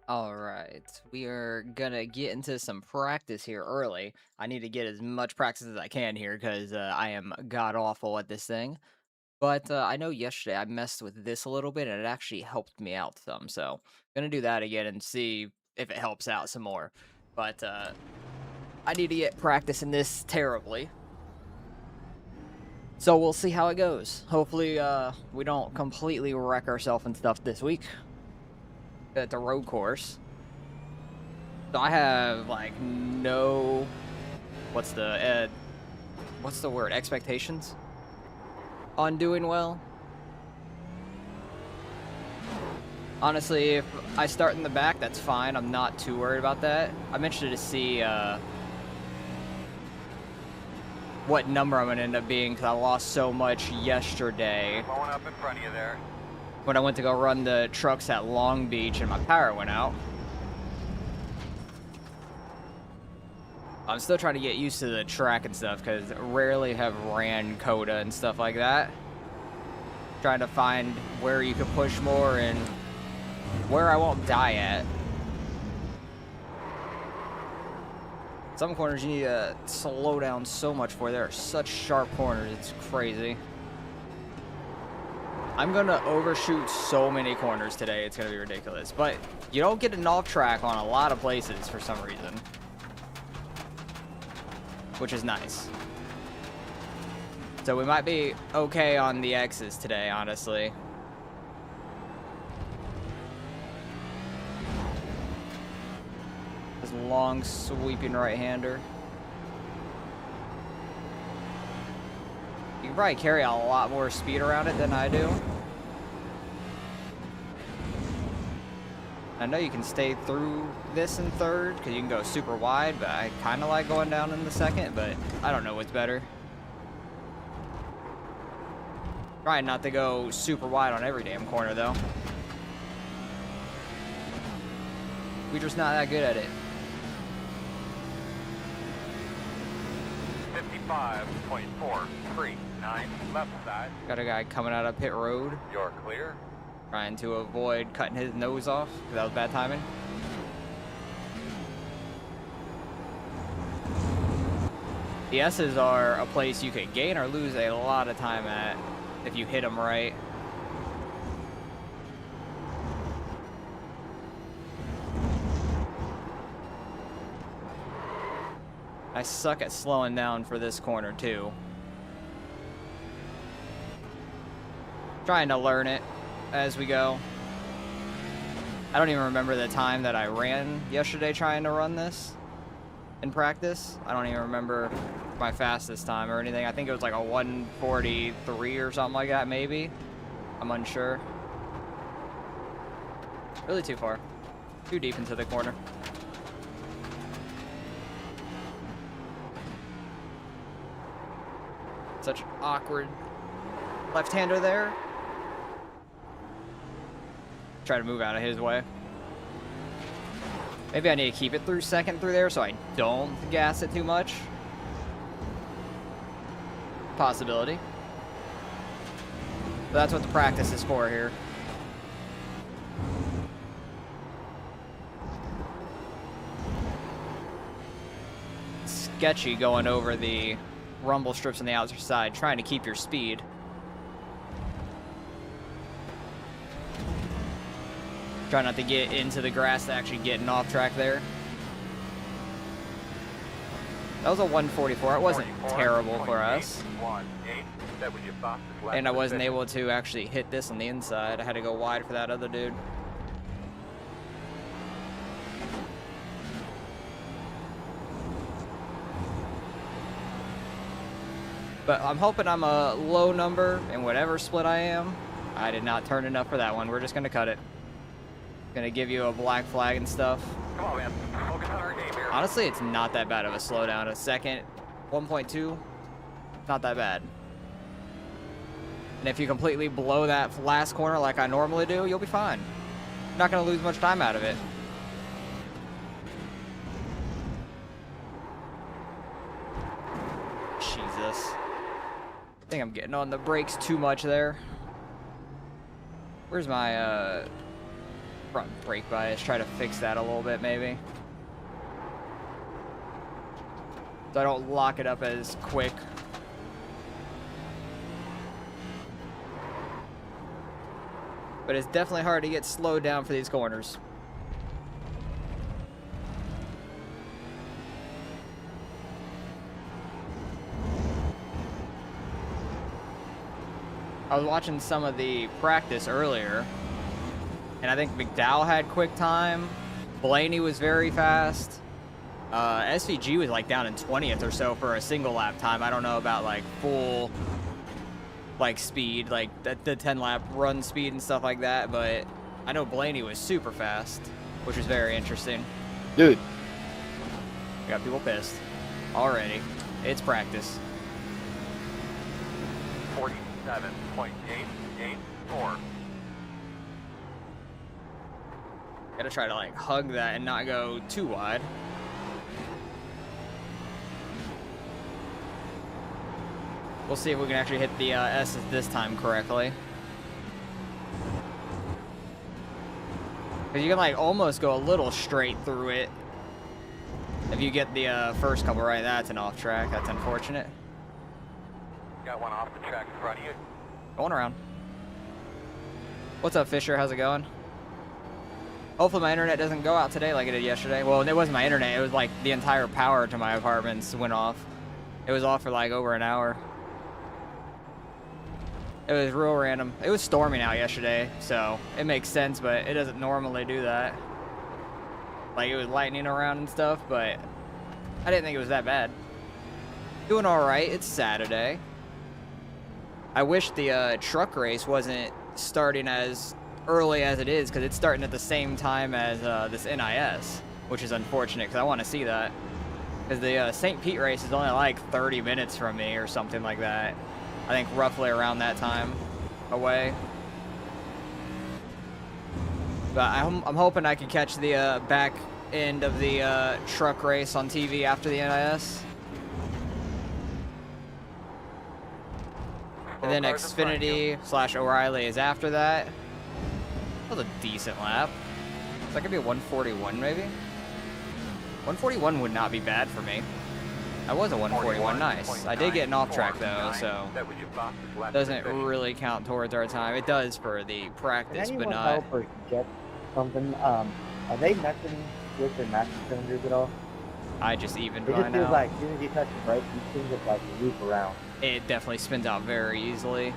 All right, we are gonna get into some practice here early. I need to get as much practice as I can here because I am god awful at this thing. But I know yesterday I messed with this a little bit and it actually helped me out some. So gonna do that again and see if it helps out some more. But I need to get practicing this terribly. So we'll see how it goes. Hopefully we don't completely wreck ourselves and stuff this week at the road course. So I have like no what's the word? Expectations on doing well. Honestly, if I start in the back, that's fine. I'm not too worried about that. I'm interested to see what number I'm gonna end up being because I lost so much yesterday Blowing up in front of you there. when I went to go run the trucks at Long Beach and my power went out. I'm still trying to get used to the track and stuff because rarely have ran COTA and stuff like that. Trying to find where you can push more and where I won't die at. Some corners you need to slow down so much for. There are such sharp corners, it's crazy. I'm gonna overshoot so many corners today, it's gonna be ridiculous. But you don't get an off track on a lot of places for some reason, which is nice. So we might be okay on the X's today, honestly. This long sweeping right-hander. You can probably carry a lot more speed around it than I do. I know you can stay through this in third because you can go super wide, but I kind of like going down in the second, but I don't know what's better. Trying not to go super wide on every damn corner, though. We're just not that good at it. 55.439 left side. Got a guy coming out of pit road, You're clear. trying to avoid cutting his nose off because that was bad timing. The S's are a place you could gain or lose a lot of time at if you hit them right. I suck at slowing down for this corner too. Trying to learn it as we go. I don't even remember the time that I ran yesterday trying to run this in practice. I don't even remember my fastest time or anything. I think it was like a 1:43 or something like that, maybe. I'm unsure. Really too far. Too deep into the corner. Such awkward left-hander there. Try to move out of his way. Maybe I need to keep it through second through there so I don't gas it too much. Possibility. But that's what the practice is for here. Sketchy going over the rumble strips on the outside side, trying to keep your speed. Try not to get into the grass to actually getting off track there. That was a 144. It wasn't terrible for us. And I wasn't able to actually hit this on the inside. I had to go wide for that other dude. But I'm hoping I'm a low number in whatever split I am. I did not turn enough for that one. We're just going to cut it. Gonna give you a black flag and stuff. Come on, man. Focus on our game here. Honestly, it's not that bad of a slowdown. A second, 1.2, not that bad. And if you completely blow that last corner like I normally do, you'll be fine. You're not gonna lose much time out of it. Jesus. I think I'm getting on the brakes too much there. Where's my, Front brake bias, try to fix that a little bit maybe. So I don't lock it up as quick. But it's definitely hard to get slowed down for these corners. I was watching some of the practice earlier, and I think McDowell had quick time. Blaney was very fast. SVG was like down in 20th or so for a single lap time. I don't know about like full like speed, like the 10 lap run speed and stuff like that, but I know Blaney was super fast, which was very interesting. Dude. We got people pissed already. It's practice. 47.884. Gotta try to like hug that and not go too wide. We'll see if we can actually hit the S's this time correctly. Because you can like almost go a little straight through it. If you get the first couple right, that's an off track. That's unfortunate. Got one off the track in front of you. Going around. What's up, Fisher? How's it going? Hopefully my internet doesn't go out today like it did yesterday. Well, it wasn't my internet. It was like the entire power to my apartments went off. It was off for like over an hour. It was real random. It was storming out yesterday, so it makes sense, but it doesn't normally do that. Like, it was lightning around and stuff, but I didn't think it was that bad. Doing all right. It's Saturday. I wish the truck race wasn't starting as early as it is, because it's starting at the same time as this NIS, which is unfortunate, because I want to see that. Because the St. Pete race is only like 30 minutes from me or something like that. I think roughly around that time away. But I'm hoping I can catch the back end of the truck race on TV after the NIS. And then Xfinity / O'Reilly is after that. That was a decent lap. Is that gonna be a 141 maybe? 141 would not be bad for me. I was a 141, nice. I did get an off track though, so doesn't really count towards our time. It does for the practice, but not. Help or suggest something? Are they messing with their master cylinders at all? I just evened It mine just feels out. like as soon as you touch the brake, you seem to like loop around. It definitely spins out very easily.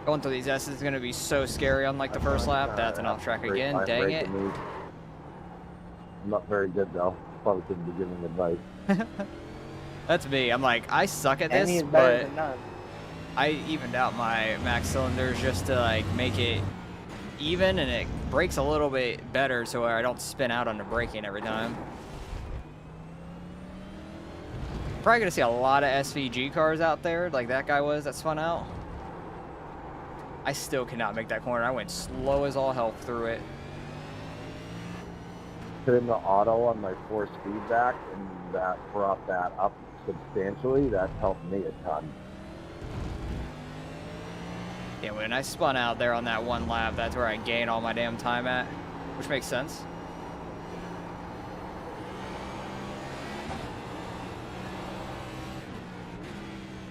Going through these S's is going to be so scary on like the first lap. That's an off track again. Dang it. I'm not very good though. Probably couldn't be giving advice. That's me. I'm like, I suck at Any this, is better but than none. I evened out my max cylinders just to like make it even, and it brakes a little bit better so I don't spin out on the braking every time. Probably gonna see a lot of SVG cars out there, like that guy was that spun out. I still cannot make that corner. I went slow as all hell through it. Put in the auto on my force feedback, and that brought that up substantially. That helped me a ton. Yeah, when I spun out there on that one lap, that's where I gained all my damn time at, which makes sense.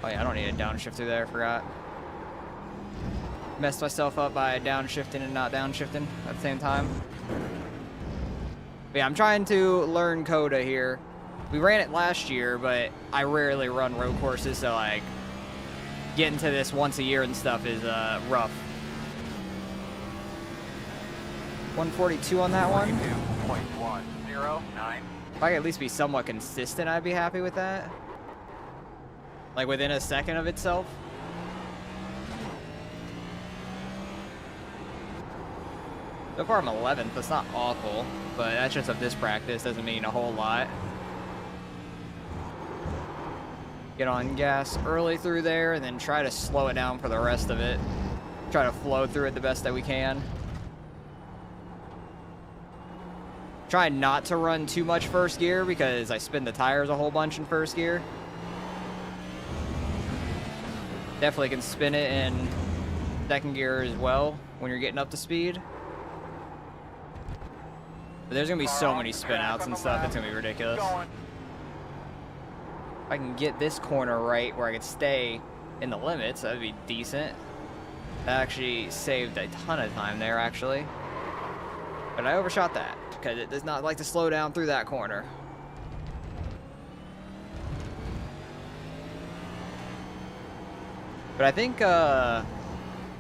Oh yeah, I don't need a downshift through there, I forgot. Messed myself up by downshifting and not downshifting at the same time. But yeah, I'm trying to learn COTA here. We ran it last year, but I rarely run road courses, so like getting to this once a year and stuff is rough. 142 on that one. 42.109. If I could at least be somewhat consistent, I'd be happy with that. Like within a second of itself. So far I'm 11th, that's not awful, but that's just of this practice, doesn't mean a whole lot. Get on gas early through there and then try to slow it down for the rest of it. Try to flow through it the best that we can. Try not to run too much first gear because I spin the tires a whole bunch in first gear. Definitely can spin it in second gear as well when you're getting up to speed. But there's gonna be so many spin outs and stuff, it's gonna be ridiculous. If I can get this corner right where I could stay in the limits, that'd be decent. That actually saved a ton of time there, actually. But I overshot that, because it does not like to slow down through that corner. But I think,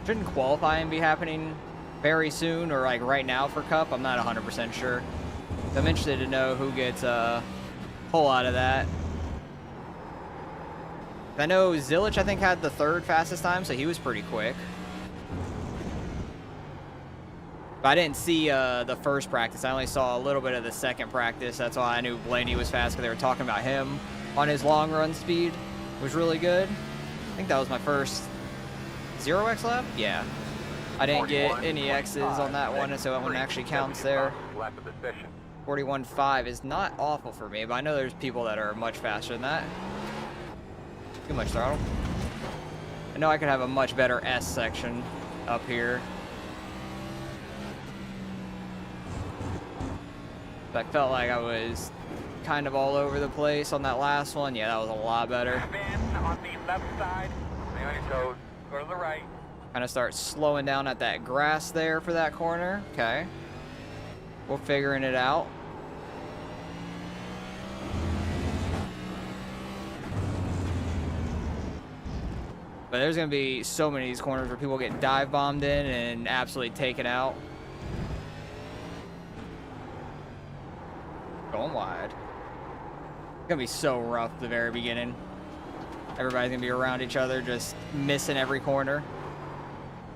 shouldn't qualifying be happening very soon, or like right now for Cup? I'm not 100% sure. I'm interested to know who gets a pull out of that. I know Zilich, I think, had the third fastest time, so he was pretty quick. But I didn't see the first practice. I only saw a little bit of the second practice. That's why I knew Blaney was fast, because they were talking about him on his long run speed. Was really good. I think that was my first 0x lap. Yeah. I didn't get any X's on that one, so that one actually counts there. 41.5 is not awful for me, but I know there's people that are much faster than that. Too much throttle. I know I could have a much better S section up here. But I felt like I was kind of all over the place on that last one. Yeah, that was a lot better. On the left side, stay on your toes, go to the right. Kind of start slowing down at that grass there for that corner. Okay. We're figuring it out. But there's going to be so many of these corners where people get dive bombed in and absolutely taken out. Going wide. It's going to be so rough at the very beginning. Everybody's going to be around each other, just missing every corner.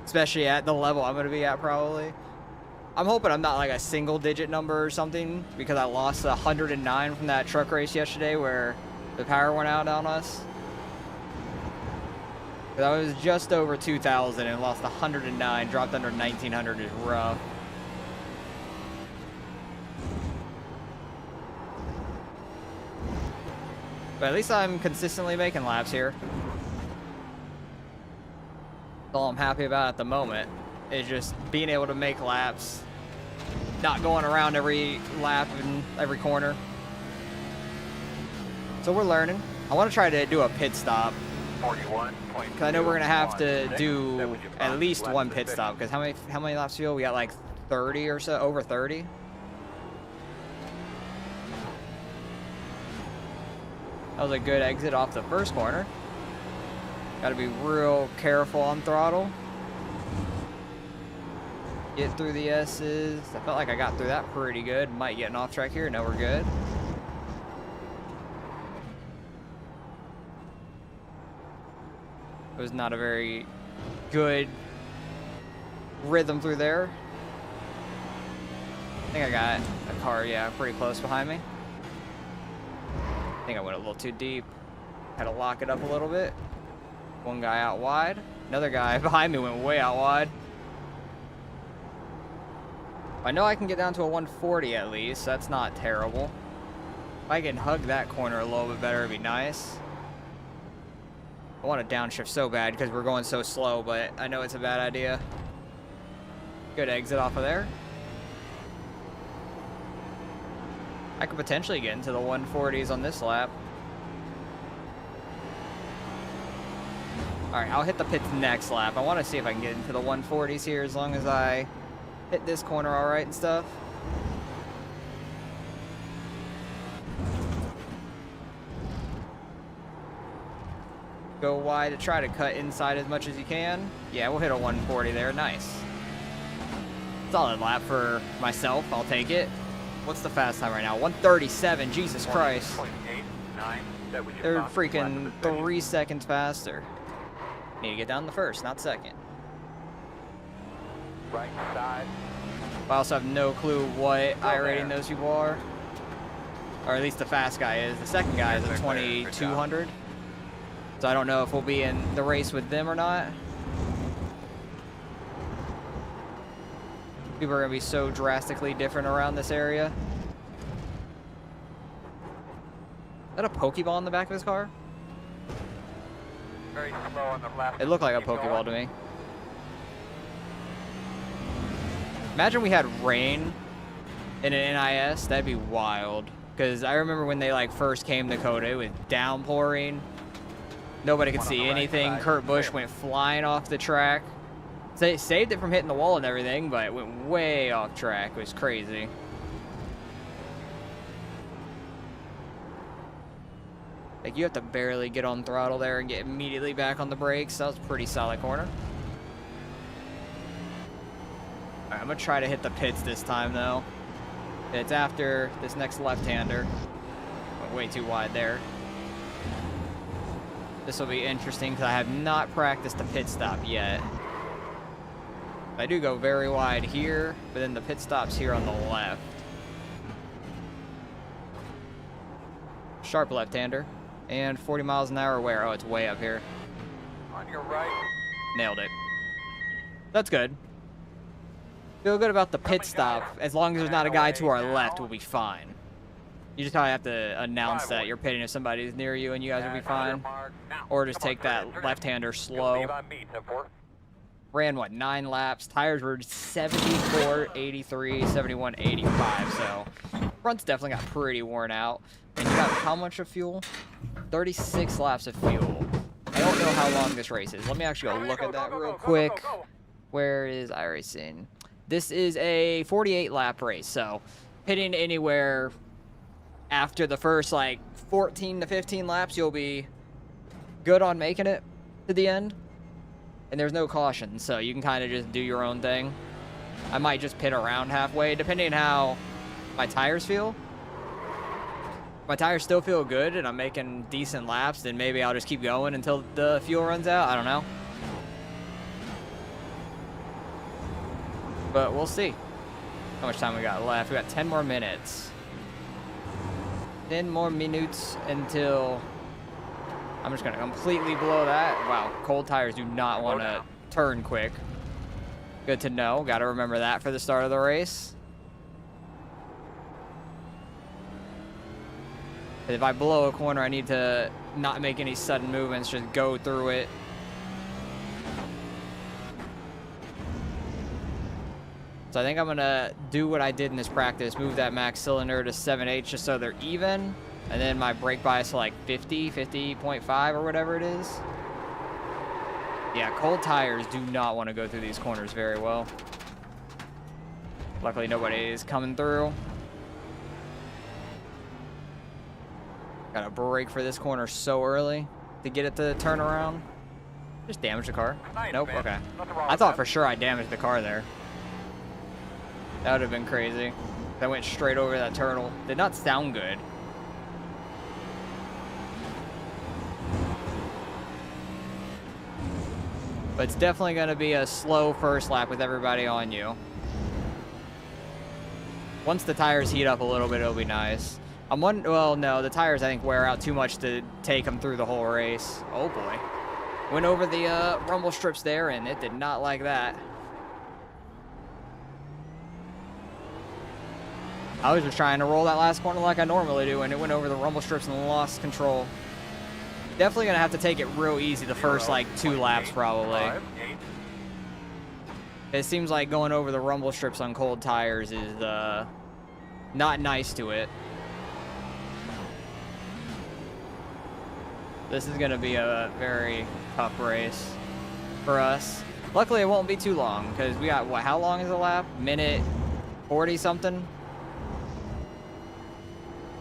Especially at the level I'm going to be at, probably. I'm hoping I'm not like a single-digit number or something, because I lost 109 from that truck race yesterday where the power went out on us. I was just over 2,000 and lost 109, dropped under 1,900 is rough. But at least I'm consistently making laps here. That's all I'm happy about at the moment, is just being able to make laps, not going around every lap and every corner. So we're learning. I want to try to do a pit stop. 41. Because I know we're going to have to do at least one pit stop. Because how many laps fuel? We got like 30 or so, over 30. That was a good exit off the first corner. Got to be real careful on throttle. Get through the S's. I felt like I got through that pretty good. Might get an off track here. No, we're good. It was not a very good rhythm through there. I think I got a car, yeah, pretty close behind me. I think I went a little too deep. Had to lock it up a little bit. One guy out wide. Another guy behind me went way out wide. I know I can get down to a 140 at least. That's not terrible. If I can hug that corner a little bit better, it'd be nice. I want to downshift so bad because we're going so slow, but I know it's a bad idea. Good exit off of there. I could potentially get into the 140s on this lap. Alright, I'll hit the pits next lap. I want to see if I can get into the 140s here as long as I hit this corner alright and stuff. Go wide to try to cut inside as much as you can. Yeah, we'll hit a 140 there. Nice. Solid lap for myself. I'll take it. What's the fast time right now? 137. Jesus Christ. They're freaking 3 seconds faster. Need to get down the first, not second. Right side. I also have no clue what I-rating those people are. Or at least the fast guy is. The second guy is a 2200. So I don't know if we'll be in the race with them or not. People are going to be so drastically different around this area. Is that a Pokeball in the back of his car? Very slow on the left. It looked like a Keep Pokeball going. to me. Imagine we had rain in an NIS. That'd be wild. Because I remember when they like first came to COTA, it was downpouring. Nobody could see anything. Kurt Busch went flying off the track. They saved it from hitting the wall and everything, but it went way off track. It was crazy. Like, you have to barely get on throttle there and get immediately back on the brakes. That was a pretty solid corner. All right, I'm going to try to hit the pits this time, though. It's after this next left-hander. Went way too wide there. This will be interesting because I have not practiced the pit stop yet. I do go very wide here, but then the pit stop's here on the left. Sharp left-hander. And 40 miles an hour where? Oh, it's way up here. On your right. Nailed it. That's good. Feel good about the pit stop. As long as there's not a guy to our left, we'll be fine. You just probably have to announce that you're pitting if somebody's near you and you guys will be fine. Or just take that left-hander slow. Ran, what, 9 laps. Tires were 74, 83, 71, 85. So front's definitely got pretty worn out. And you got how much of fuel? 36 laps of fuel. I don't know how long this race is. Let me actually go look at that real quick. Where is iRacing? This is a 48 lap race. So pitting anywhere after the first like 14 to 15 laps, you'll be good on making it to the end. And there's no caution, so you can kind of just do your own thing. I might just pit around halfway, depending on how my tires feel. If my tires still feel good and I'm making decent laps, then maybe I'll just keep going until the fuel runs out. I don't know. But we'll see how much time we got left. We got 10 more minutes. 10 more minutes until... I'm just going to completely blow that. Wow, cold tires do not want to turn quick. Good to know. Got to remember that for the start of the race. If I blow a corner, I need to not make any sudden movements, just go through it. So I think I'm going to do what I did in this practice, move that max cylinder to 7/8 just so they're even. And then my brake bias to like 50, 50.5 or whatever it is. Yeah, cold tires do not want to go through these corners very well. Luckily, nobody is coming through. Got to brake for this corner so early to get it to turn around. Just damage the car. Nope, okay. I thought for sure I damaged the car there. That would have been crazy. I went straight over that turtle. Did not sound good. But it's definitely going to be a slow first lap with everybody on you. Once the tires heat up a little bit, it'll be nice. Well, no, the tires, I think, wear out too much to take them through the whole race. Oh, boy. Went over the rumble strips there, and it did not like that. I was just trying to roll that last corner like I normally do, and it went over the rumble strips and lost control. Definitely gonna have to take it real easy the first like 2 laps probably. It seems like going over the rumble strips on cold tires is not nice to it. This is gonna be a very tough race for us. Luckily it won't be too long because we got, what, how long is the lap? Minute 40 something?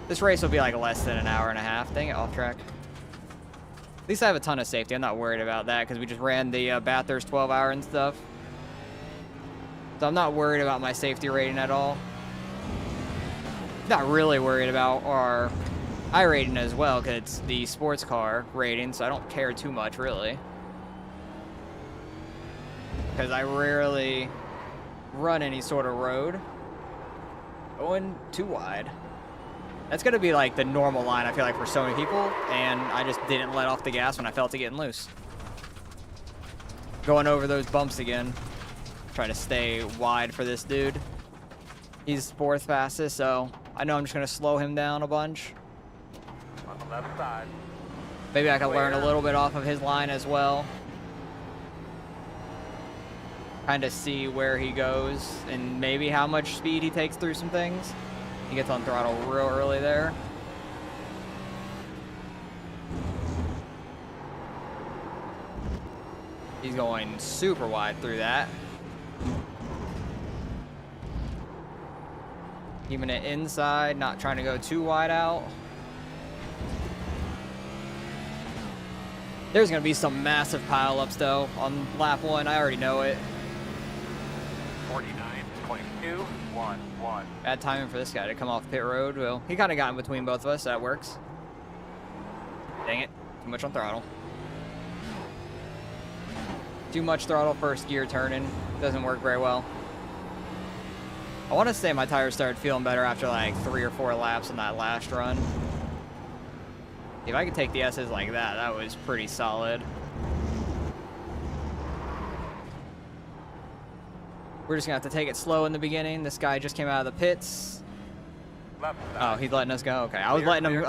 This race will be like less than an hour and a half. Dang it, off track. At least I have a ton of safety. I'm not worried about that because we just ran the Bathurst 12-hour and stuff. So I'm not worried about my safety rating at all. Not really worried about our iRating as well because it's the sports car rating, so I don't care too much really. Because I rarely run any sort of road going too wide. That's going to be like the normal line, I feel like, for so many people, and I just didn't let off the gas when I felt it getting loose. Going over those bumps again. Trying to stay wide for this dude. He's 4th fastest, so I know I'm just going to slow him down a bunch. On the left side. Maybe I can learn a little bit off of his line as well. kind of see where he goes and maybe how much speed he takes through some things. He gets on throttle real early there. He's going super wide through that. Keeping it inside, not trying to go too wide out. There's going to be some massive pileups, though, on lap 1. I already know it. 49.211. Bad timing for this guy to come off pit road. Well, he kind of got in between both of us. That works. Dang it. Too much on throttle. Too much throttle first gear turning. Doesn't work very well. I want to say my tires started feeling better after like 3 or 4 laps on that last run. If I could take the S's like that, that was pretty solid. We're just going to have to take it slow in the beginning. This guy just came out of the pits. Oh, he's letting us go? Okay. I was letting him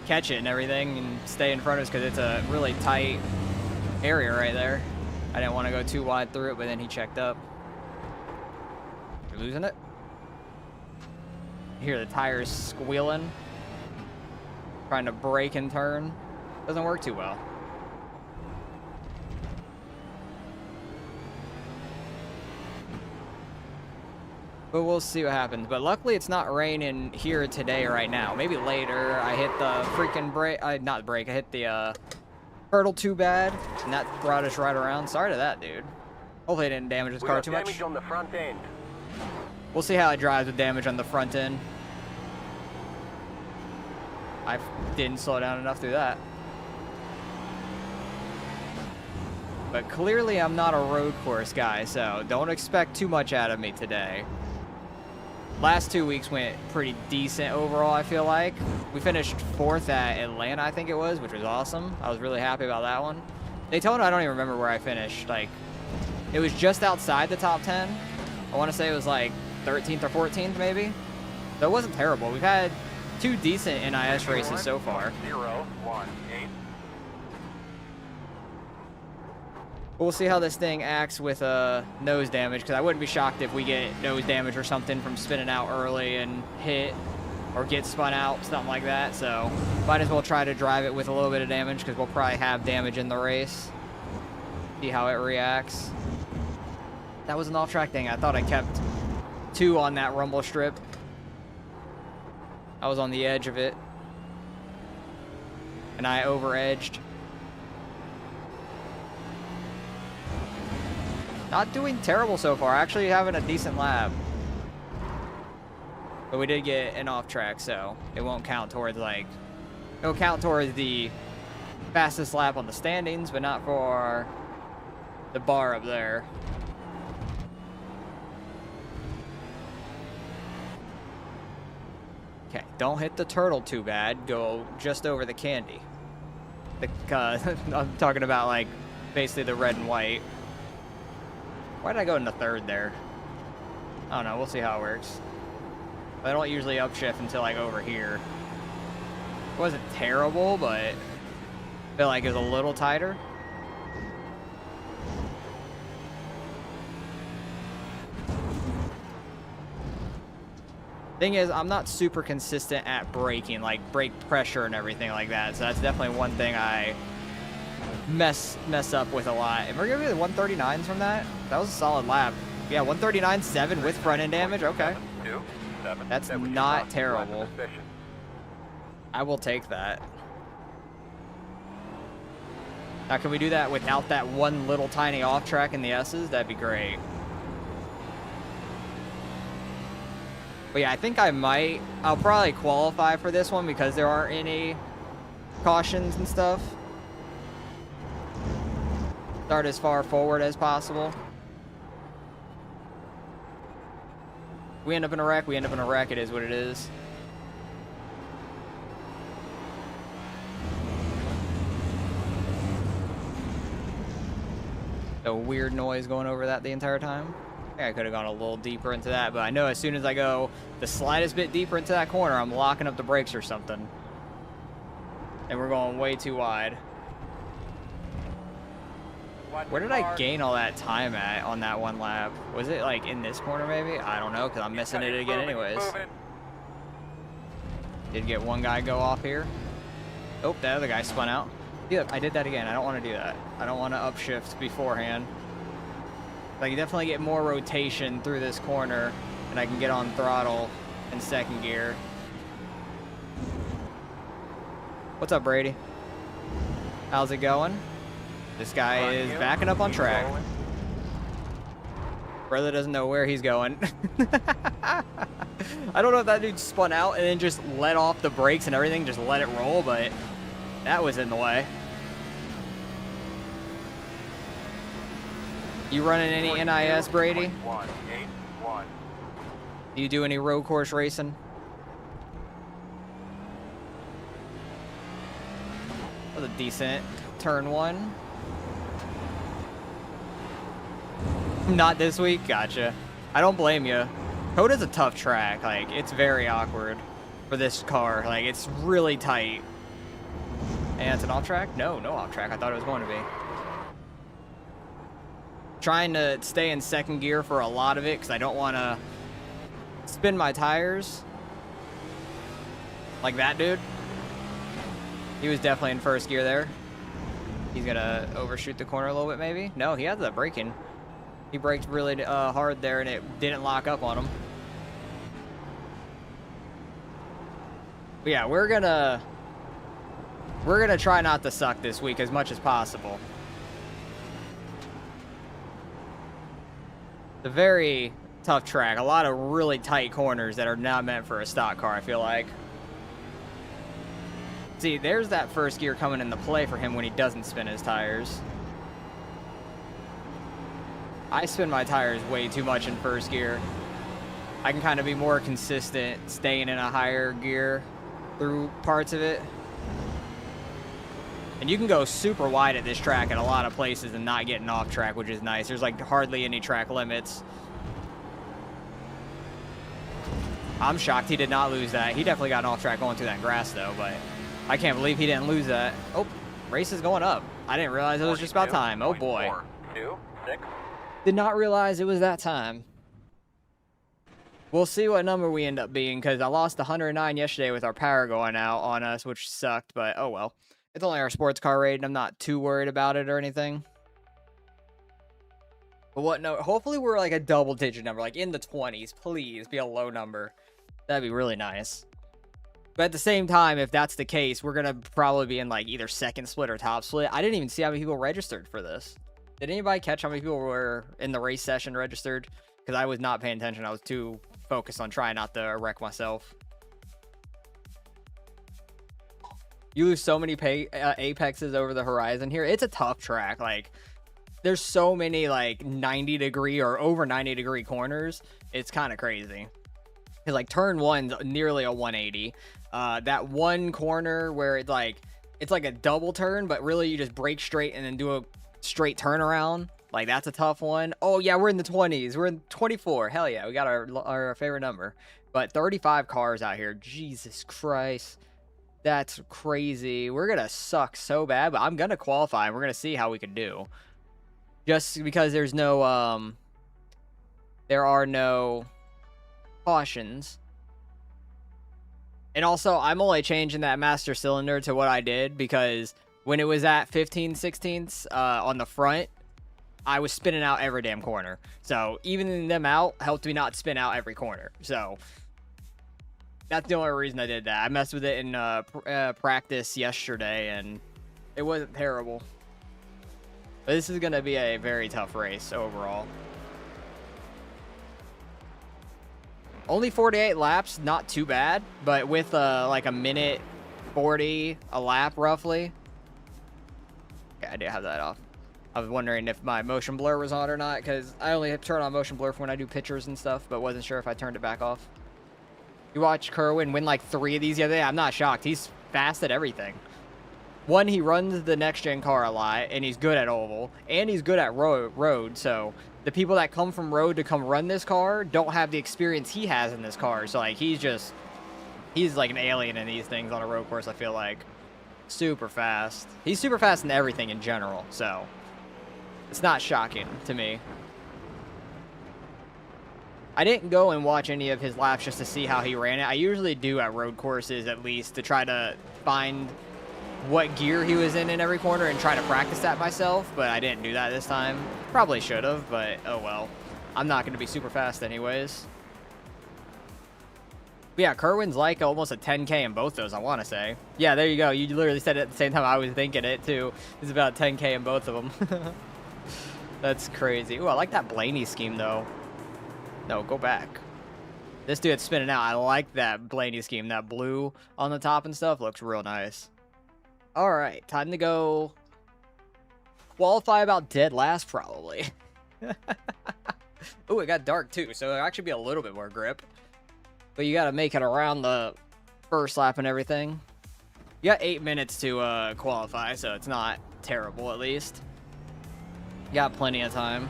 catch it and everything and stay in front of us because it's a really tight area right there. I didn't want to go too wide through it, but then he checked up. We're losing it. You hear the tires squealing. Trying to brake and turn. Doesn't work too well. But we'll see what happens. But luckily it's not raining here today right now. Maybe later. I hit the freaking brake. Not brake. I hit the turtle too bad. And that brought us right around. Sorry to that, dude. Hopefully it didn't damage his car too much. Damage on the front end. We'll see how it drives with damage on the front end. I didn't slow down enough through that. But clearly I'm not a road course guy, so don't expect too much out of me today. Last 2 weeks went pretty decent overall, I feel like. We finished 4th at Atlanta, I think it was, which was awesome. I was really happy about that one. Daytona, I don't even remember where I finished. Like, it was just outside the top 10. I want to say it was like 13th or 14th, maybe. So it wasn't terrible. We've had 2 decent NIS races so far. 018. We'll see how this thing acts with nose damage, because I wouldn't be shocked if we get nose damage or something from spinning out early and hit or get spun out, something like that. So might as well try to drive it with a little bit of damage, because we'll probably have damage in the race. See how it reacts. That was an off-track thing. I thought I kept 2 on that rumble strip. I was on the edge of it, and I over-edged. Not doing terrible so far. Actually having a decent lap. But we did get an off track, so it won't count towards it'll count towards the fastest lap on the standings, but not for the bar up there. Okay, don't hit the turtle too bad. Go just over the candy. I'm talking about like basically the red and white. Why did I go into 3rd there? I don't know. We'll see how it works. I don't usually upshift until like over here. It wasn't terrible, but I feel like it was a little tighter. Thing is, I'm not super consistent at braking, like brake pressure and everything like that. So that's definitely one thing I mess up with a lot. And we're gonna be the 139s from that. That was a solid lap. Yeah, 139.7 with front end damage. Okay, that's not terrible. I will take that. Now, can we do that without that one little tiny off track in the S's? That'd be great. But yeah, I think I'll probably qualify for this one because there aren't any cautions and stuff. Start as far forward as possible. We end up in a wreck, it is what it is. A weird noise going over that the entire time. I think I could have gone a little deeper into that, but I know as soon as I go the slightest bit deeper into that corner, I'm locking up the brakes or something. And we're going way too wide. Watch Where your did I car. gain all that time at on that one lap? Was it like in this corner maybe? I don't know because I'm missing it He's again moving, he's anyways. moving. Did get one guy go off here. Oh, that other guy spun out. Yeah, I did that again. I don't want to do that. I don't want to upshift beforehand. I can definitely get more rotation through this corner, and I can get on throttle in second gear. What's up, Brady? How's it going? This guy is backing up on track. Brother doesn't know where he's going. I don't know if that dude spun out and then just let off the brakes and everything, just let it roll, but that was in the way. You running any NIS, Brady? Do you do any road course racing? That was a decent turn one. Not this week? Gotcha. I don't blame you. COTA's a tough track. Like, it's very awkward for this car. Like, it's really tight. And it's an off track? No, no off track. I thought it was going to be. Trying to stay in second gear for a lot of it because I don't want to spin my tires. Like that dude. He was definitely in first gear there. He's going to overshoot the corner a little bit maybe. No, he has the braking. He braked really hard there, and it didn't lock up on him. But yeah, we're gonna try not to suck this week as much as possible. It's a very tough track. A lot of really tight corners that are not meant for a stock car, I feel like. See, there's that first gear coming into play for him when he doesn't spin his tires. I spin my tires way too much in first gear. I can kind of be more consistent staying in a higher gear through parts of it. And you can go super wide at this track at a lot of places and not getting off track, which is nice. There's like hardly any track limits. I'm shocked he did not lose that. He definitely got an off track going through that grass though, but I can't believe he didn't lose that. Oh, race is going up. I didn't realize it was just about time. Oh boy. 2, 6. Did not realize it was that time. We'll see what number we end up being, because I lost 109 yesterday with our power going out on us, which sucked, but oh well. It's only our sports car raid, and I'm not too worried about it or anything. But what, no, hopefully we're like a double-digit number, like in the 20s. Please be a low number. That'd be really nice. But at the same time, if that's the case, we're going to probably be in like either second split or top split. I didn't even see how many people registered for this. Did anybody catch how many people were in the race session registered? Because I was not paying attention. I was too focused on trying not to wreck myself. You lose so many apexes over the horizon here. It's a tough track. Like, there's so many like 90-degree or over 90-degree corners. It's kind of crazy. Because like turn one's nearly a 180. That one corner where it's like a double turn, but really you just brake straight and then do a straight turnaround. Like, that's a tough one. Oh yeah, we're in the 20s. We're in 24. Hell yeah, we got our favorite number. But 35 cars out here. Jesus Christ, that's crazy. We're gonna suck so bad, but I'm gonna qualify and we're gonna see how we can do. Just because there's no there are no cautions. And also, I'm only changing that master cylinder to what I did because when it was at 15/16ths on the front, I was spinning out every damn corner. So evening them out helped me not spin out every corner. So that's the only reason I did that. I messed with it in practice yesterday, and it wasn't terrible. But this is going to be a very tough race overall. Only 48 laps, not too bad, but with like a minute 40 a lap roughly. Okay, I did have that off. I was wondering if my motion blur was on or not, because I only turn on motion blur for when I do pictures and stuff, but wasn't sure if I turned it back off. You watched Kerwin win like 3 of these the other day. I'm not shocked. He's fast at everything. One, he runs the next-gen car a lot, and he's good at oval, and he's good at road, so the people that come from road to come run this car don't have the experience he has in this car. So, like, he's like an alien in these things on a road course, I feel like. Super fast. He's super fast in everything in general, so It's not shocking to me. I didn't go and watch any of his laps just to see how he ran it. I usually do at road courses, at least, to try to find what gear he was in every corner and try to practice that myself, but I didn't do that this time. Probably should have, but oh well. I'm not going to be super fast anyways. But yeah, Kerwin's like almost a 10K in both those, I want to say. Yeah, there you go. You literally said it at the same time I was thinking it, too. It's about 10K in both of them. That's crazy. Ooh, I like that Blaney scheme, though. No, go back. This dude's spinning out. I like that Blaney scheme. That blue on the top and stuff looks real nice. All right, time to go qualify about dead last, probably. Ooh, it got dark, too, so it'll actually be a little bit more grip. But you got to make it around the first lap and everything. You got 8 minutes to qualify, so it's not terrible, at least. You got plenty of time.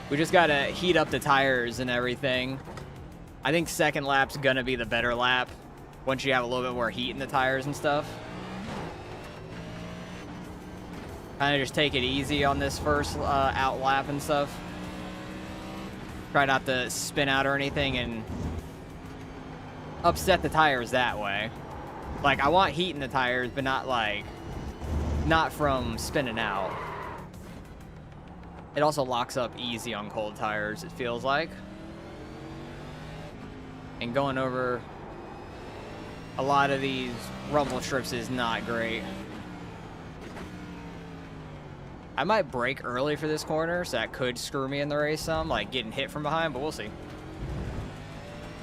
We just got to heat up the tires and everything. I think second lap's going to be the better lap once you have a little bit more heat in the tires and stuff. Kind of just take it easy on this first out lap and stuff. Try not to spin out or anything and upset the tires that way. Like, I want heat in the tires, but not from spinning out. It also locks up easy on cold tires, it feels like. And going over a lot of these rumble strips is not great. I might brake early for this corner, so that could screw me in the race some, like getting hit from behind, but we'll see.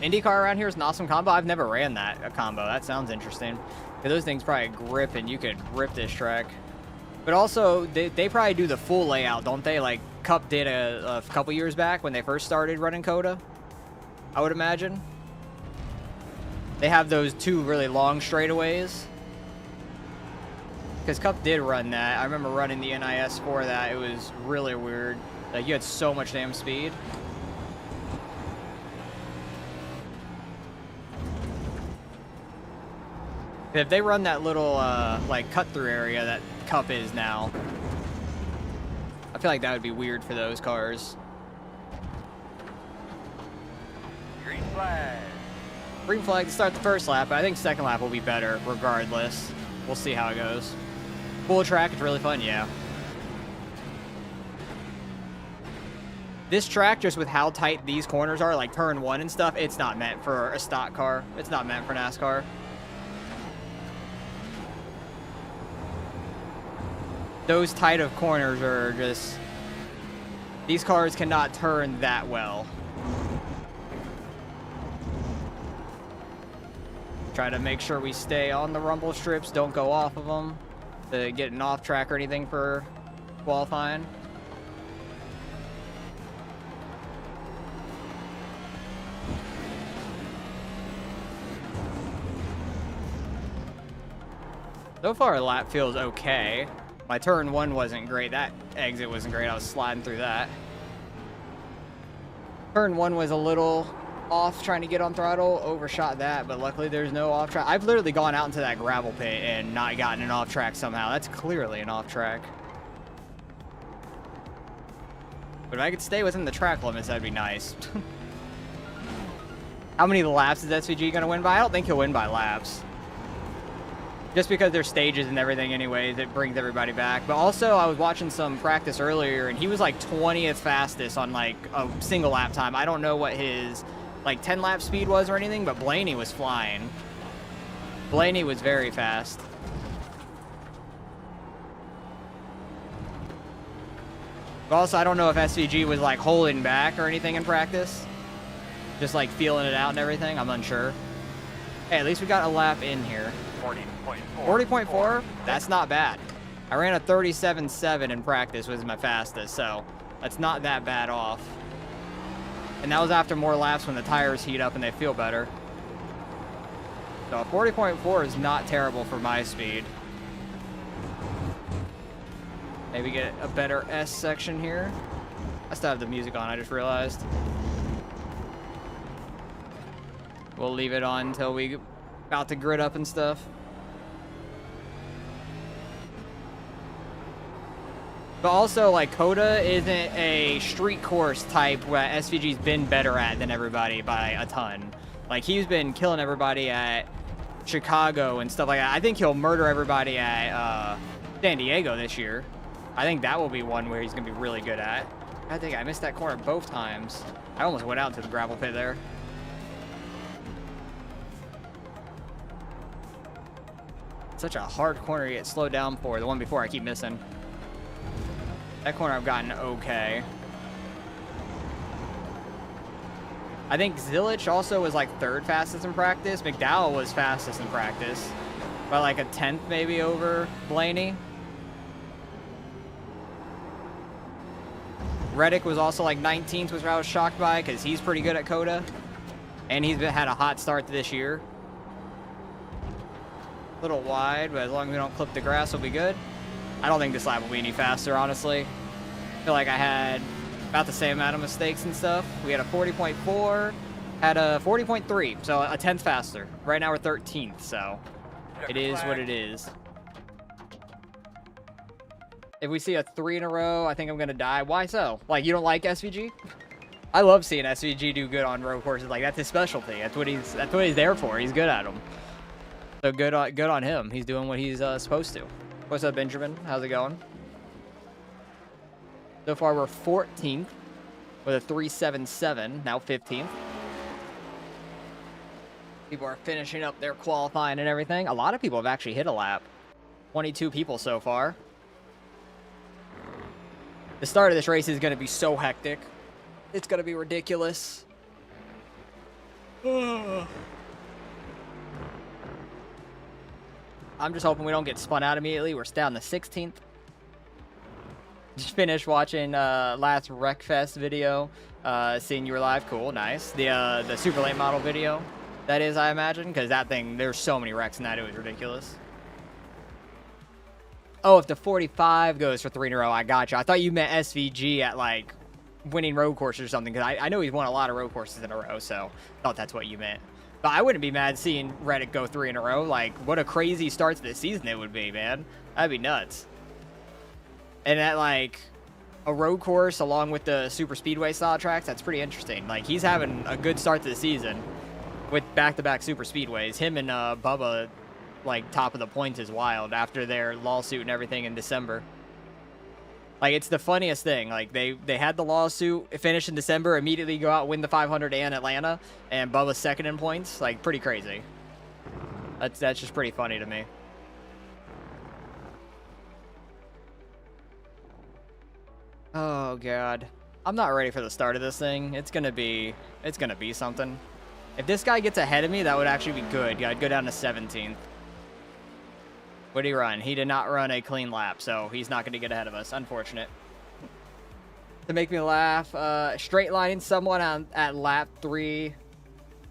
IndyCar around here is an awesome combo. I've never ran a combo. That sounds interesting. Those things probably grip, and you could rip this track. But also, they probably do the full layout, don't they? Like, Cup did a couple years back when they first started running COTA, I would imagine. They have those two really long straightaways. Because Cup did run that. I remember running the NIS for that. It was really weird. Like, you had so much damn speed. If they run that little, like, cut-through area that Cup is now, I feel like that would be weird for those cars. Green flag. Green flag to start the first lap, but I think second lap will be better regardless. We'll see how it goes. Full track is really fun, yeah. This track, just with how tight these corners are, like turn 1 and stuff, it's not meant for a stock car. It's not meant for NASCAR. Those tight of corners are just... These cars cannot turn that well. Try to make sure we stay on the rumble strips, don't go off of them to get an off track or anything for qualifying. So far, the lap feels okay. My turn 1 wasn't great. That exit wasn't great. I was sliding through that. Turn 1 was a little off trying to get on throttle. Overshot that, but luckily there's no off track. I've literally gone out into that gravel pit and not gotten an off track somehow. That's clearly an off track. But if I could stay within the track limits, that'd be nice. How many laps is SVG going to win by? I don't think he'll win by laps. Just because there's stages and everything anyways, it brings everybody back. But also, I was watching some practice earlier, and he was like 20th fastest on like a single lap time. I don't know what his like 10 lap speed was or anything, but Blaney was flying. Blaney was very fast. But also, I don't know if SVG was like holding back or anything in practice. Just like feeling it out and everything. I'm unsure. Hey, at least we got a lap in here. 40.4. 40.4? That's not bad. I ran a 37.7 in practice, was my fastest, so that's not that bad off. And that was after more laps when the tires heat up and they feel better. So 40.4 is not terrible for my speed. Maybe get a better S section here. I still have the music on, I just realized. We'll leave it on until we about to grid up and stuff. But also, like, COTA isn't a street course type where SVG's been better at than everybody by a ton. Like, he's been killing everybody at Chicago and stuff like that. I think he'll murder everybody at San Diego this year. I think that will be one where he's going to be really good at. I think I missed that corner both times. I almost went out to the gravel pit there. Such a hard corner to get slowed down for. The one before I keep missing. That corner I've gotten okay. I think Zilich also was like 3rd fastest in practice. McDowell was fastest in practice. By like a 10th maybe over Blaney. Reddick was also like 19th, which I was shocked by because he's pretty good at COTA. And he's had a hot start to this year. A little wide, but as long as we don't clip the grass, we'll be good. I don't think this lap will be any faster, honestly. I feel like I had about the same amount of mistakes and stuff. We had a 40.4, had a 40.3, so a 10th faster. Right now we're 13th, so it is what it is. If we see a 3 in a row, I think I'm gonna die. Why so? Like, you don't like SVG? I love seeing SVG do good on road courses. Like, that's his specialty. That's what he's there for. He's good at them. So good on him. He's doing what he's supposed to. What's up, Benjamin? How's it going? So far, we're 14th with a 3.77. Now 15th. People are finishing up their qualifying and everything. A lot of people have actually hit a lap. 22 people so far. The start of this race is going to be so hectic. It's going to be ridiculous. I'm just hoping we don't get spun out immediately. We're down to 16th. Just finished watching last Wreckfest video. Seeing you were live. Cool, nice. The super late model video. That is, I imagine, because that thing, there's so many wrecks in that, it was ridiculous. Oh, if the 45 goes for 3 in a row, I got you. I thought you meant SVG at, like, winning road courses or something, because I know he's won a lot of road courses in a row, so I thought that's what you meant. But I wouldn't be mad seeing Reddick go 3 in a row. Like, what a crazy start to this season it would be, man. That'd be nuts. And at, like, a road course along with the super speedway style tracks, that's pretty interesting. Like, he's having a good start to the season with back-to-back super speedways. Him and Bubba, like, top of the points is wild after their lawsuit and everything in December. Like, it's the funniest thing. Like, they had the lawsuit finish in December, immediately go out, win the 500 and Atlanta, and Bubba's 2nd in points. Like, pretty crazy. That's just pretty funny to me. Oh, God. I'm not ready for the start of this thing. It's gonna be something. If this guy gets ahead of me, that would actually be good. Yeah, I'd go down to 17th. What did he run? He did not run a clean lap, so he's not going to get ahead of us. Unfortunate. To make me laugh, straight lining someone at lap 3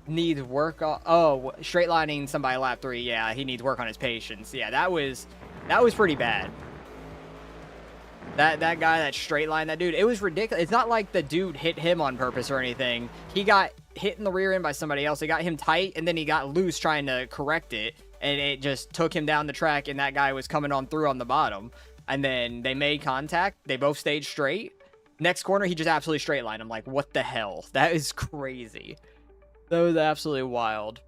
needs work. Oh, straight lining somebody at lap 3. Yeah, he needs work on his patience. Yeah, that was pretty bad. That guy that straight line that dude, it was ridiculous. It's not like the dude hit him on purpose or anything. He got hit in the rear end by somebody else. It got him tight, and then he got loose trying to correct it, and it just took him down the track, and that guy was coming on through on the bottom. And then they made contact. They both stayed straight. Next corner, he just absolutely straight lined. I'm like, what the hell? That is crazy. That was absolutely wild.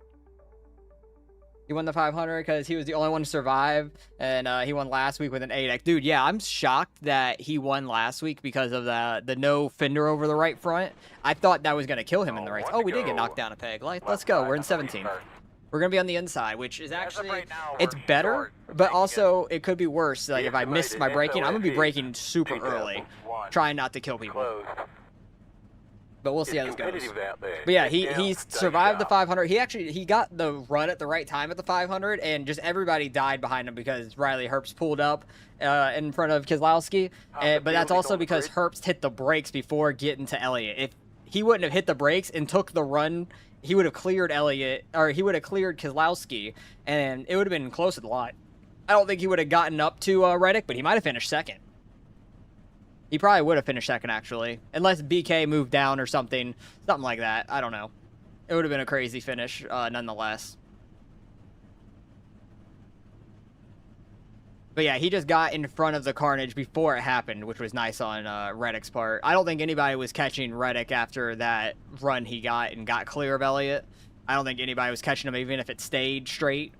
He won the 500 because he was the only one to survive, and he won last week with an 8X. Dude, yeah, I'm shocked that he won last week because of the no fender over the right front. I thought that was going to kill him in the race. Oh, we did get knocked down a peg. Let's go. We're in 17th. We're going to be on the inside, which is actually, it's better, but also it could be worse. Like, if I miss my braking, I'm going to be braking super early, trying not to kill people. But we'll see how this goes. But yeah, he survived the 500. He got the run at the right time at the 500, and just everybody died behind him because Riley Herbst pulled up in front of Keselowski. But that's also because Herbst hit the brakes before getting to Elliott. If he wouldn't have hit the brakes and took the run, he would have cleared Elliott, or he would have cleared Keselowski, and it would have been close at the lot. I don't think he would have gotten up to Reddick, but he might have finished 2nd. He probably would have finished 2nd, actually. Unless BK moved down or something. Something like that. I don't know. It would have been a crazy finish, nonetheless. But yeah, he just got in front of the carnage before it happened, which was nice on Reddick's part. I don't think anybody was catching Reddick after that run he got and got clear of Elliott. I don't think anybody was catching him even if it stayed straight,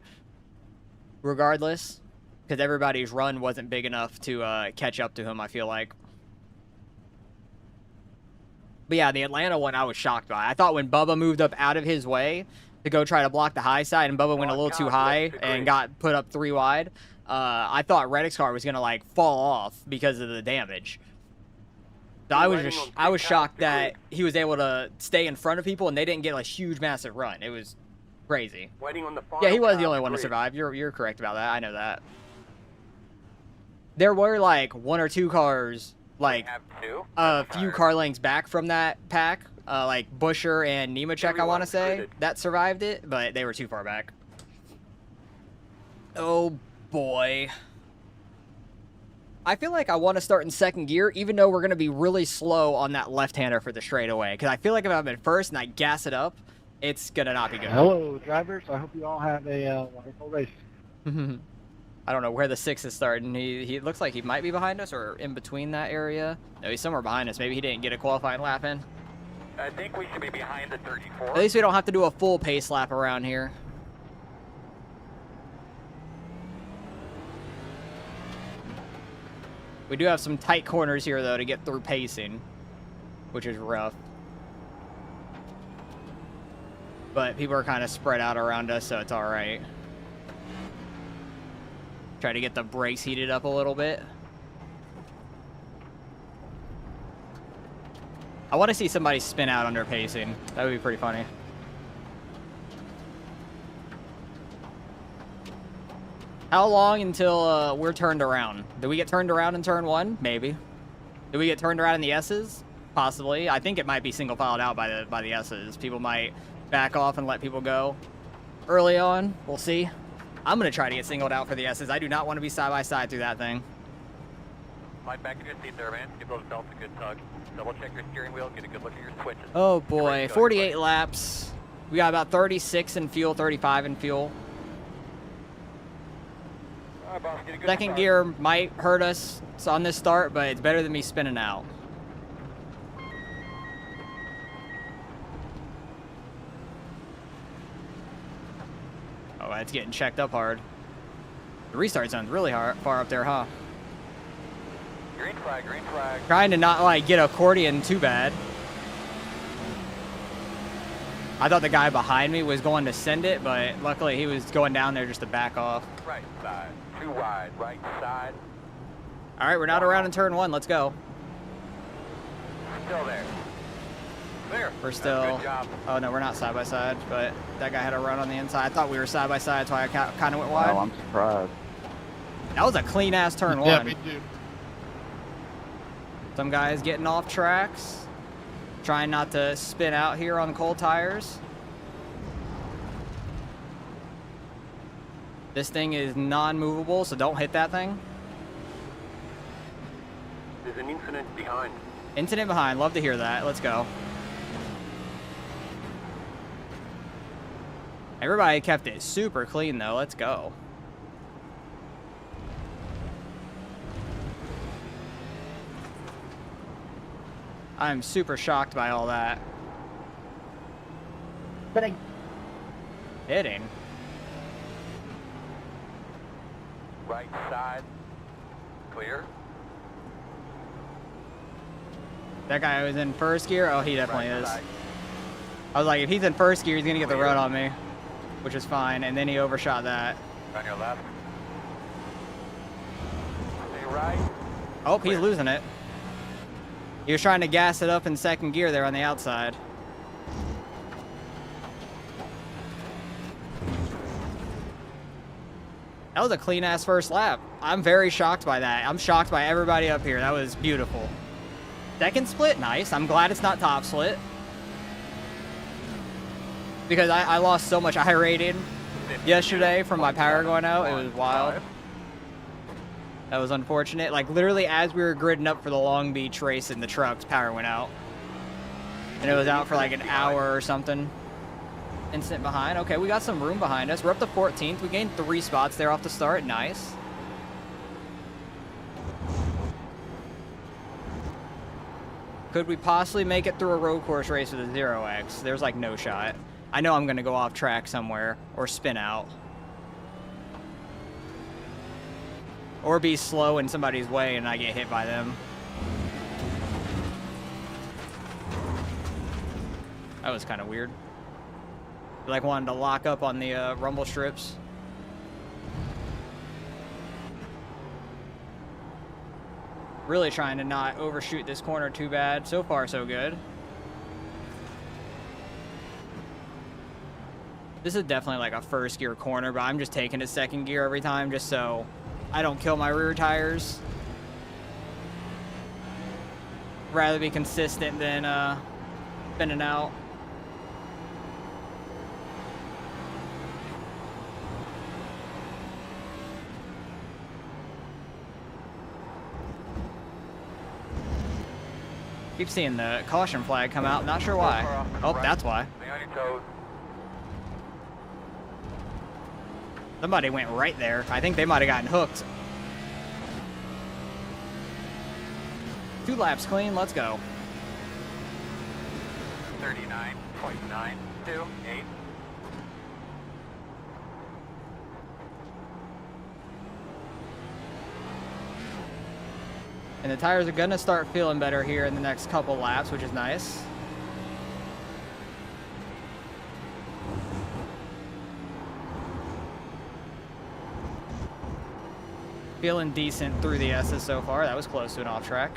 regardless. Because everybody's run wasn't big enough to catch up to him, I feel like. But yeah, the Atlanta one I was shocked by. I thought when Bubba moved up out of his way to go try to block the high side and Bubba went a little too high and got put up 3 wide, I thought Reddick's car was going to like fall off because of the damage. So I was shocked that he was able to stay in front of people and they didn't get a huge massive run. It was crazy. Yeah, he was the only one to survive. You're correct about that. I know that. There were like 1 or 2 cars like a few car lengths back from that pack, like Busher and Nemechek, I want to say, that survived it, but they were too far back. Oh boy. I feel like I want to start in second gear, even though we're going to be really slow on that left-hander for the straightaway, because I feel like if I'm in first and I gas it up, it's going to not be good. Hello, drivers. I hope you all have a wonderful race. I don't know where the 6 is starting. He looks like he might be behind us or in between that area. No, he's somewhere behind us. Maybe he didn't get a qualifying lap in. I think we should be behind the 34. At least we don't have to do a full pace lap around here. We do have some tight corners here, though, to get through pacing, which is rough. But people are kind of spread out around us, so it's all right. Try to get the brakes heated up a little bit. I want to see somebody spin out under pacing. That would be pretty funny. How long until we're turned around? Do we get turned around in turn 1? Maybe. Do we get turned around in the S's? Possibly. I think it might be single filed out by the S's. People might back off and let people go early on. We'll see. I'm going to try to get singled out for the S's. I do not want to be side by side through that thing. Slide back to your seat there, man. Give those belts a good tug. Double check your steering wheel. Get a good look at your switches. Oh boy, 48 laps. We got about 36 in fuel, 35 in fuel. All right, boss, get a good Second start. gear might hurt us on this start, but it's better than me spinning out. Oh, that's getting checked up hard. The restart zone's really far up there, huh? Green flag, green flag. Trying to not, like, get accordion too bad. I thought the guy behind me was going to send it, but luckily he was going down there just to back off. Right side, 2 wide, right side. All right, we're not around in turn 1. Let's go. Still there. There. We're still... Good job. Oh, no, we're not side by side, but that guy had a run on the inside. I thought we were side by side, that's why I kind of went wide. Wow, I'm surprised. That was a clean-ass turn 1. Yeah, me too. Some guys getting off tracks. Trying not to spin out here on cold tires. This thing is non-movable, so don't hit that thing. There's an incident behind. Incident behind. Love to hear that. Let's go. Everybody kept it super clean, though. Let's go. I'm super shocked by all that. Hitting. Right side, clear. That guy was in first gear? Oh, he definitely Right is. side. I was like, if he's in first gear, he's going to get the run on me, which is fine. And then he overshot that. On your left. Stay right. Oh, he's losing it. He was trying to gas it up in second gear there on the outside. That was a clean-ass first lap. I'm very shocked by that. I'm shocked by everybody up here. That was beautiful. Second split, nice. I'm glad it's not top split. Because I lost so much I-rating yesterday from my power going out. It was wild. That was unfortunate. Like, literally, as we were gridding up for the Long Beach race in the trucks, power went out. And it was out for like an hour or something. Instant behind. Okay, we got some room behind us. We're up to 14th. We gained 3 spots there off the start. Nice. Could we possibly make it through a road course race with a 0x? There's like no shot. I know I'm gonna go off track somewhere or spin out. Or be slow in somebody's way and I get hit by them. That was kind of weird. Like wanted to lock up on the rumble strips. Really trying to not overshoot this corner too bad. So far, so good. This is definitely like a first gear corner, but I'm just taking a second gear every time just so I don't kill my rear tires. Rather be consistent than spinning out. Keep seeing the caution flag come out. Not sure why. Oh, that's why. Somebody went right there. I think they might have gotten hooked. 2 laps clean. Let's go. 39.928. And the tires are gonna start feeling better here in the next couple laps, which is nice. Feeling decent through the S's so far. That was close to an off track.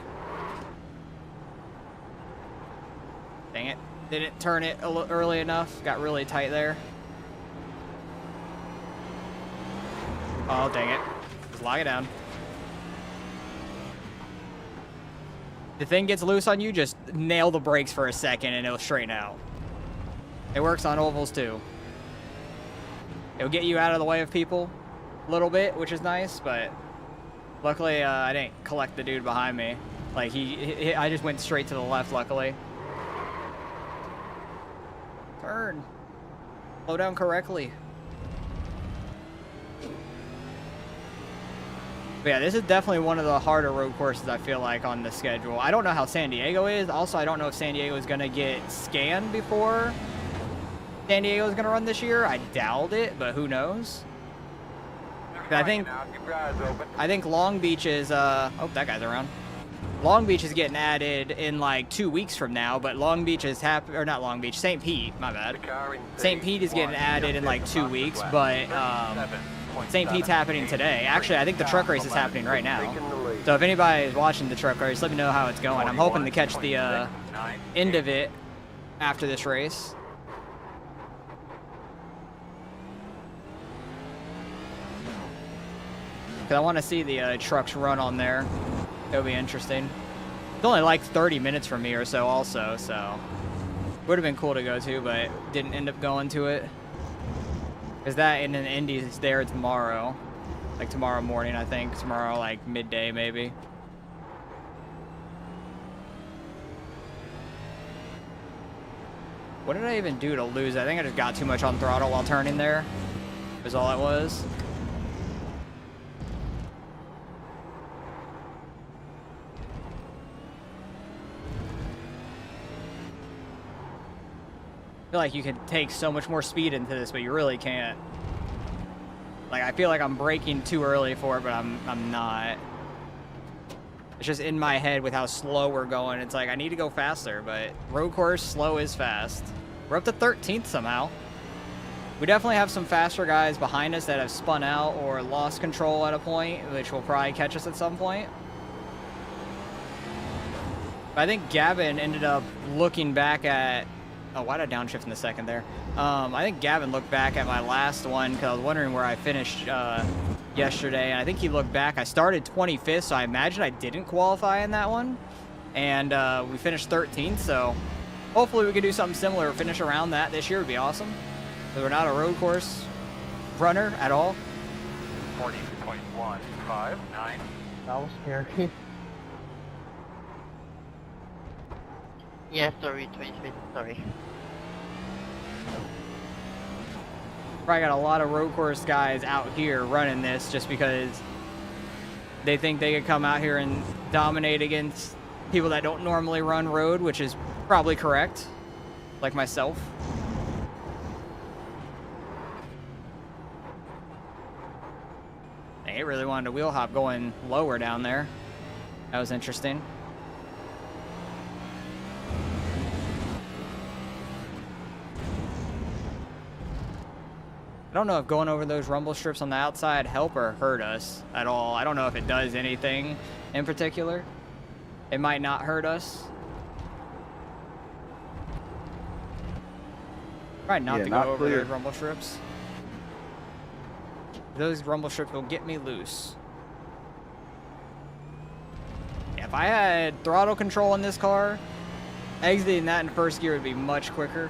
Dang it. Didn't turn it a little early enough. Got really tight there. Oh, dang it. Just lock it down. The thing gets loose on you, just nail the brakes for a second and it'll straighten out. It works on ovals too. It'll get you out of the way of people a little bit, which is nice, but luckily I didn't collect the dude behind me. Like I just went straight to the left, luckily. Turn. Slow down correctly. But yeah, this is definitely one of the harder road courses I feel like on the schedule. I don't know how San Diego is. Also, I don't know if San Diego is going to get scanned before San Diego is going to run this year. I doubt it, but who knows? I think Long Beach is, oh, that guy's around. Long Beach is getting added in like 2 weeks from now, but Long Beach is or not Long Beach, St. Pete, my bad. St. Pete is getting added in like 2 weeks, but St. Pete's happening today. Actually, I think the truck race is happening right now. So if anybody is watching the truck race, let me know how it's going. I'm hoping to catch the end of it after this race. Because I want to see the trucks run on there. It'll be interesting. It's only like 30 minutes from me or so also, so would have been cool to go to, but didn't end up going to it. Because that and then Indy is there tomorrow. Like tomorrow morning, I think. Tomorrow, like midday, maybe. What did I even do to lose? I think I just got too much on throttle while turning there. Was all it was. I feel like you could take so much more speed into this, but you really can't. Like, I feel like I'm braking too early for it, but I'm not. It's just in my head with how slow we're going. It's like, I need to go faster, but road course, slow is fast. We're up to 13th somehow. We definitely have some faster guys behind us that have spun out or lost control at a point, which will probably catch us at some point. But I think Gavin ended up looking back at... Oh, why did I downshift in the second there? I think Gavin looked back at my last one because I was wondering where I finished yesterday. And I think he looked back. I started 25th, so I imagine I didn't qualify in that one. And we finished 13th, so hopefully we could do something similar. Finish around that this year would be awesome. We're not a road course runner at all. 40.159. That was scary. Yeah, sorry, 20 sorry. Probably got a lot of road course guys out here running this just because they think they could come out here and dominate against people that don't normally run road, which is probably correct, like myself. Dang, it really wanted to wheel hop going lower down there. That was interesting. I don't know if going over those rumble strips on the outside help or hurt us at all. I don't know if it does anything in particular. It might not hurt us. Try not to go over those rumble strips. Those rumble strips will get me loose. If I had throttle control in this car, exiting that in first gear would be much quicker.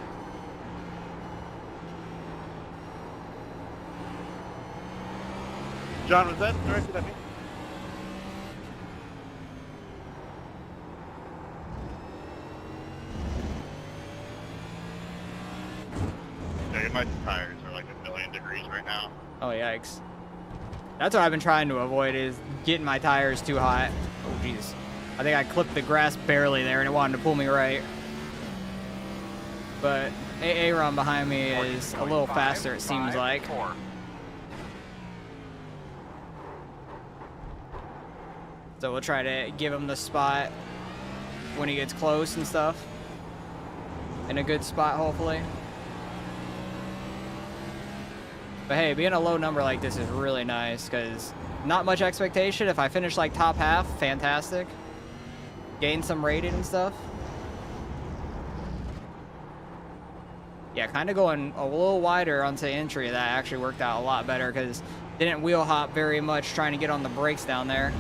John, was that directed at me? Yeah, my tires are like 1,000,000 degrees right now. Oh, yikes. That's what I've been trying to avoid, is getting my tires too hot. Oh, jeez. I think I clipped the grass barely there and it wanted to pull me right. But Aaron behind me is a little faster, it seems like. So we'll try to give him the spot when he gets close and stuff. In a good spot, hopefully. But hey, being a low number like this is really nice, because not much expectation. If I finish like top half, fantastic. Gain some rating and stuff. Yeah, kind of going a little wider onto entry, that actually worked out a lot better, because didn't wheel hop very much trying to get on the brakes down there.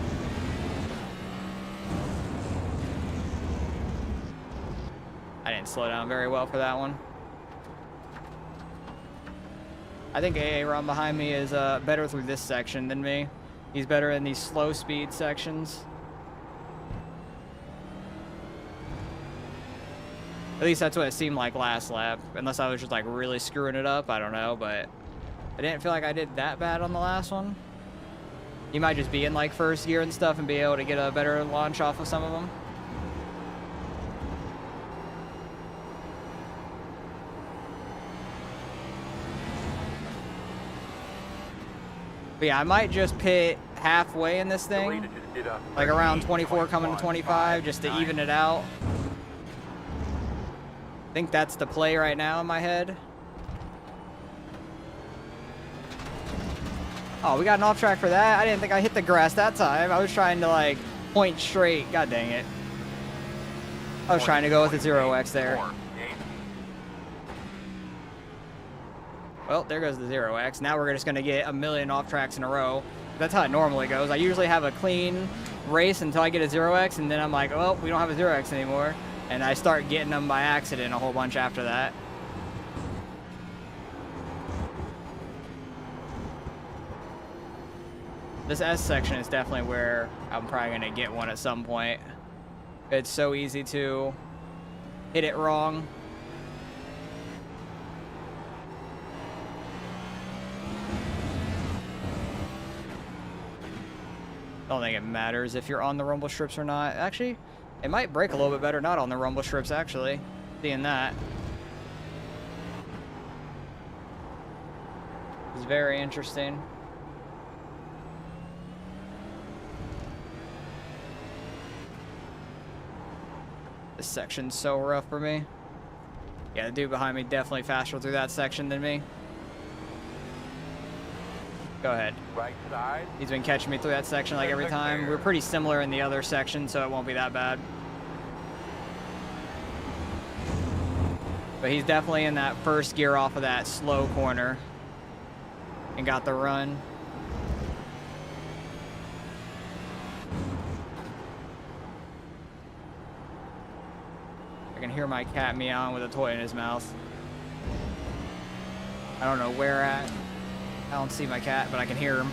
I didn't slow down very well for that one. I think Aaron behind me is better through this section than me. He's better in these slow speed sections. At least that's what it seemed like last lap. Unless I was just like really screwing it up, I don't know, but I didn't feel like I did that bad on the last one. You might just be in like first gear and stuff and be able to get a better launch off of some of them. But yeah, I might just pit halfway in this thing, like around 24 coming to 25, just to even it out. I think that's the play right now in my head. Oh, we got an off track for that? I didn't think I hit the grass that time. I was trying to like point straight. God dang it. I was trying to go with the 0x there. Well, there goes the 0x. Now we're just going to get 1,000,000 off tracks in a row. That's how it normally goes. I usually have a clean race until I get a 0x, and then I'm like, oh, we don't have a 0x anymore. And I start getting them by accident a whole bunch after that. This S section is definitely where I'm probably going to get one at some point. It's so easy to hit it wrong. I don't think it matters if you're on the rumble strips or not. Actually, it might break a little bit better not on the rumble strips, actually. Seeing that. It's very interesting. This section's so rough for me. Yeah, the dude behind me definitely faster through that section than me. Go ahead. Right side. He's been catching me through that section like every time. We're pretty similar in the other section, so it won't be that bad. But he's definitely in that first gear off of that slow corner and got the run. I can hear my cat meowing with a toy in his mouth. I don't know where at. I don't see my cat, but I can hear him.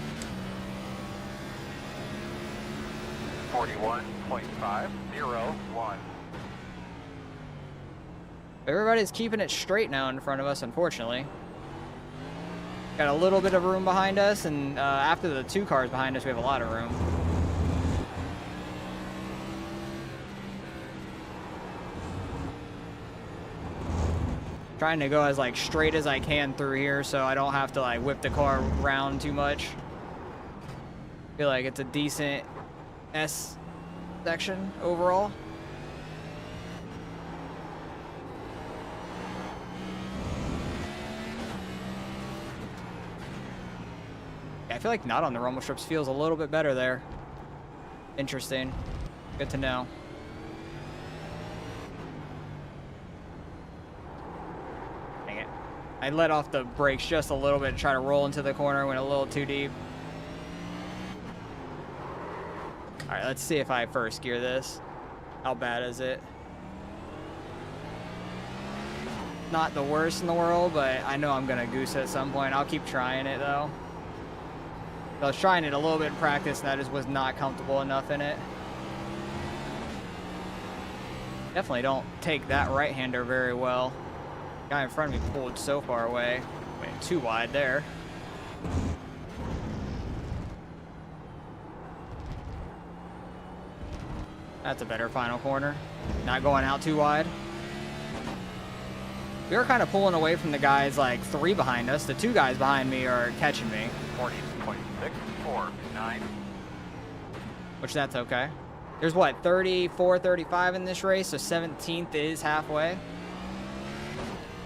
41.501. Everybody's keeping it straight now in front of us, unfortunately. Got a little bit of room behind us, and after the 2 cars behind us, we have a lot of room. Trying to go as like straight as I can through here so I don't have to like whip the car around too much. Feel like it's a decent S section overall. I feel like not on the rumble strips feels a little bit better there. Interesting. Good to know. Dang it. I let off the brakes just a little bit to try to roll into the corner, went a little too deep. Alright, let's see if I first gear this. How bad is it? Not the worst in the world, but I know I'm gonna goose at some point. I'll keep trying it though. I was trying it a little bit in practice and I just was not comfortable enough in it. Definitely don't take that right-hander very well. Guy in front of me pulled so far away. Went too wide there. That's a better final corner. Not going out too wide. We were kind of pulling away from the guys like 3 behind us. The 2 guys behind me are catching me. 40.649. Which that's okay. There's what, 34, 35 in this race, so 17th is halfway.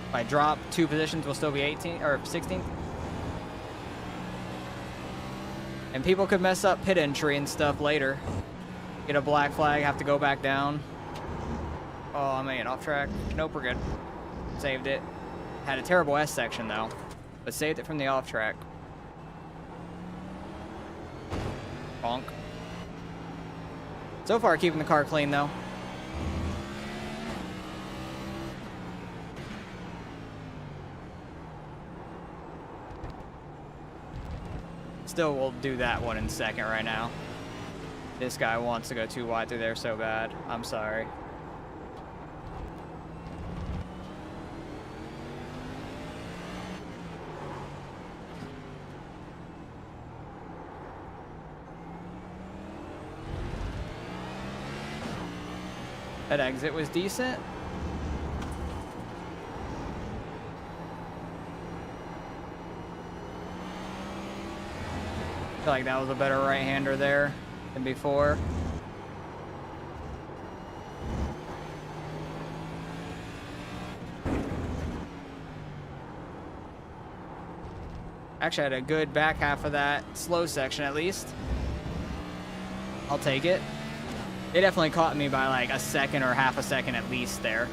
If I drop 2 positions, we'll still be 18th or 16th. And people could mess up pit entry and stuff later. Get a black flag, have to go back down. Oh, I'm getting off track. Nope, we're good. Saved it. Had a terrible S section though, but saved it from the off track. Bonk. So far, keeping the car clean though. Still, we'll do that one in second right now. This guy wants to go too wide through there so bad. I'm sorry. That exit was decent. I feel like that was a better right-hander there than before. Actually, I had a good back half of that slow section at least. I'll take it. They definitely caught me by like a second or half a second at least there.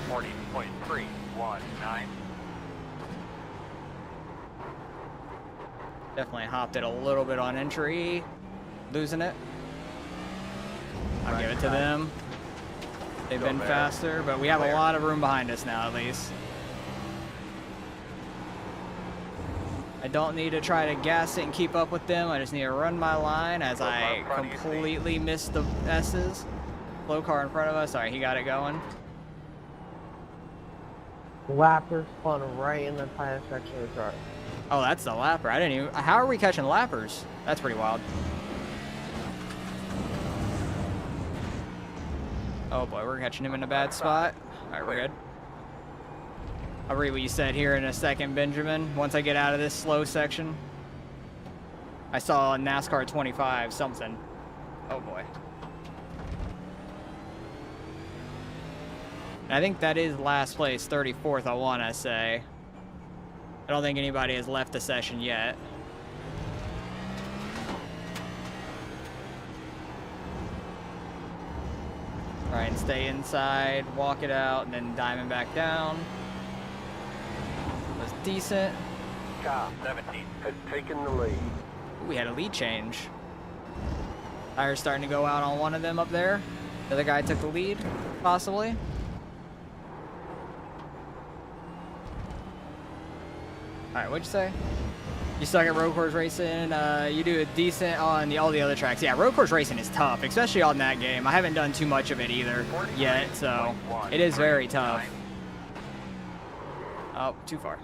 40.319. Definitely hopped it a little bit on entry. Losing it. I'll give it to them. They've been faster, but we have a lot of room behind us now at least. I don't need to try to gas it and keep up with them. I just need to run my line as I completely missed the S's. Slow car in front of us. Sorry, he got it going. Lapper spun right in the tire section of the car. Oh, that's the lapper. I didn't even... How are we catching lappers? That's pretty wild. Oh boy, we're catching him in a bad spot. Alright, we're good. I'll read what you said here in a second, Benjamin. Once I get out of this slow section. I saw a NASCAR 25 something. Oh boy. I think that is last place, 34th, I want to say. I don't think anybody has left the session yet. All right, and stay inside, walk it out, and then diamond back down. Was decent. Car 17 has taken the lead. Ooh, we had a lead change. Tires starting to go out on one of them up there. The other guy took the lead, possibly. All right, what'd you say? You suck at road course racing. You do a decent on all the other tracks. Yeah, road course racing is tough, especially on that game. I haven't done too much of it either yet, so it is very tough. Oh, too far.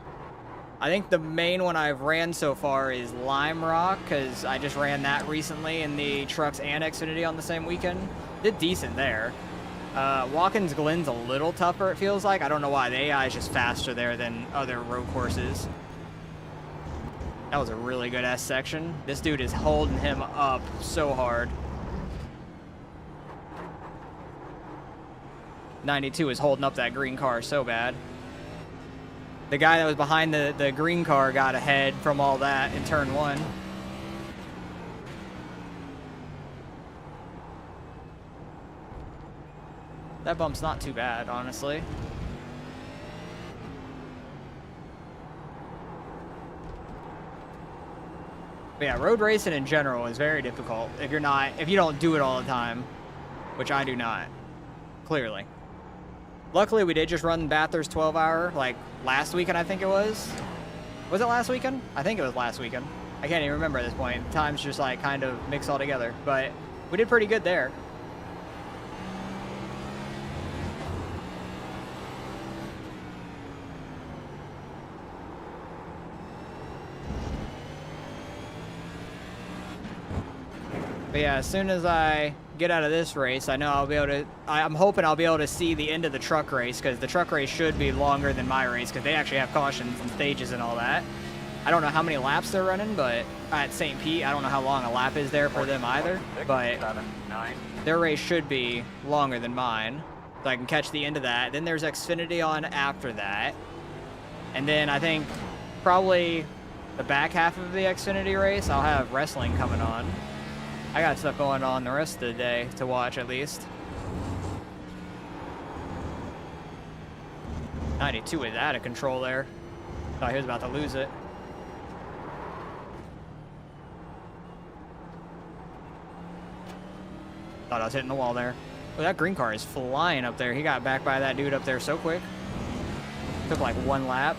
I think the main one I've ran so far is Lime Rock, because I just ran that recently in the Trucks and Xfinity on the same weekend. Did decent there. Watkins Glen's a little tougher, it feels like. I don't know why. The AI is just faster there than other road courses. That was a really good S section. This dude is holding him up so hard. 92 is holding up that green car so bad. The guy that was behind the green car got ahead from all that in turn 1. That bump's not too bad, honestly. But yeah, road racing in general is very difficult if you don't do it all the time, which I do not, clearly. Luckily, we did just run Bathurst 12-hour, like, last weekend, I think it was. Was it last weekend? I think it was last weekend. I can't even remember at this point. Time's just, like, kind of mix all together. But we did pretty good there. But yeah, as soon as I get out of this race, I know I'll be able to, I'm hoping I'll be able to see the end of the truck race, because the truck race should be longer than my race, because they actually have cautions and stages and all that. I don't know how many laps they're running, but at St. Pete, I don't know how long a lap is there for them either, but their race should be longer than mine, so I can catch the end of that. Then there's Xfinity on after that, and then I think probably the back half of the Xfinity race, I'll have wrestling coming on. I got stuff going on the rest of the day to watch, at least. 92 is out of control there. Thought he was about to lose it. Thought I was hitting the wall there. Oh, that green car is flying up there. He got back by that dude up there so quick. Took like 1 lap.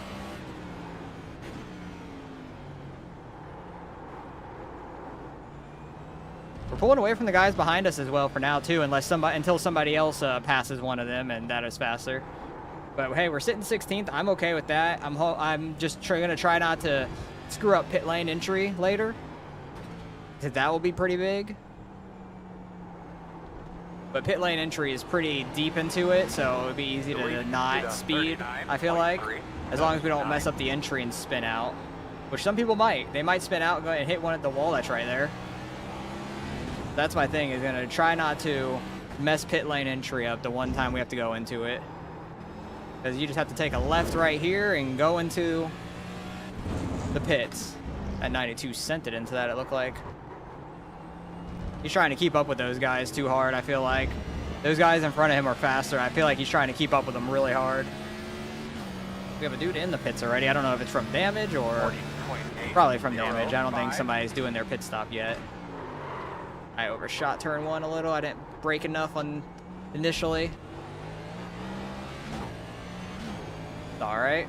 We're pulling away from the guys behind us as well for now too, until somebody else passes one of them, and that is faster. But hey, we're sitting 16th. I'm okay with that. I'm just gonna try not to screw up pit lane entry later, because that will be pretty big. But pit lane entry is pretty deep into it, so it would be easy to not speed, I feel like, as long as we don't mess up the entry and spin out, which some people might. They might spin out and go and hit one at the wall that's right there. That's my thing, is gonna try not to mess pit lane entry up the one time we have to go into it. Because you just have to take a left right here and go into the pits. That 92 sent it into that, it looked like. He's trying to keep up with those guys too hard, I feel like. Those guys in front of him are faster. I feel like he's trying to keep up with them really hard. We have a dude in the pits already. I don't know if it's from damage or... Probably from damage. I don't think somebody's doing their pit stop yet. I overshot turn 1 a little. I didn't brake enough on initially. Alright.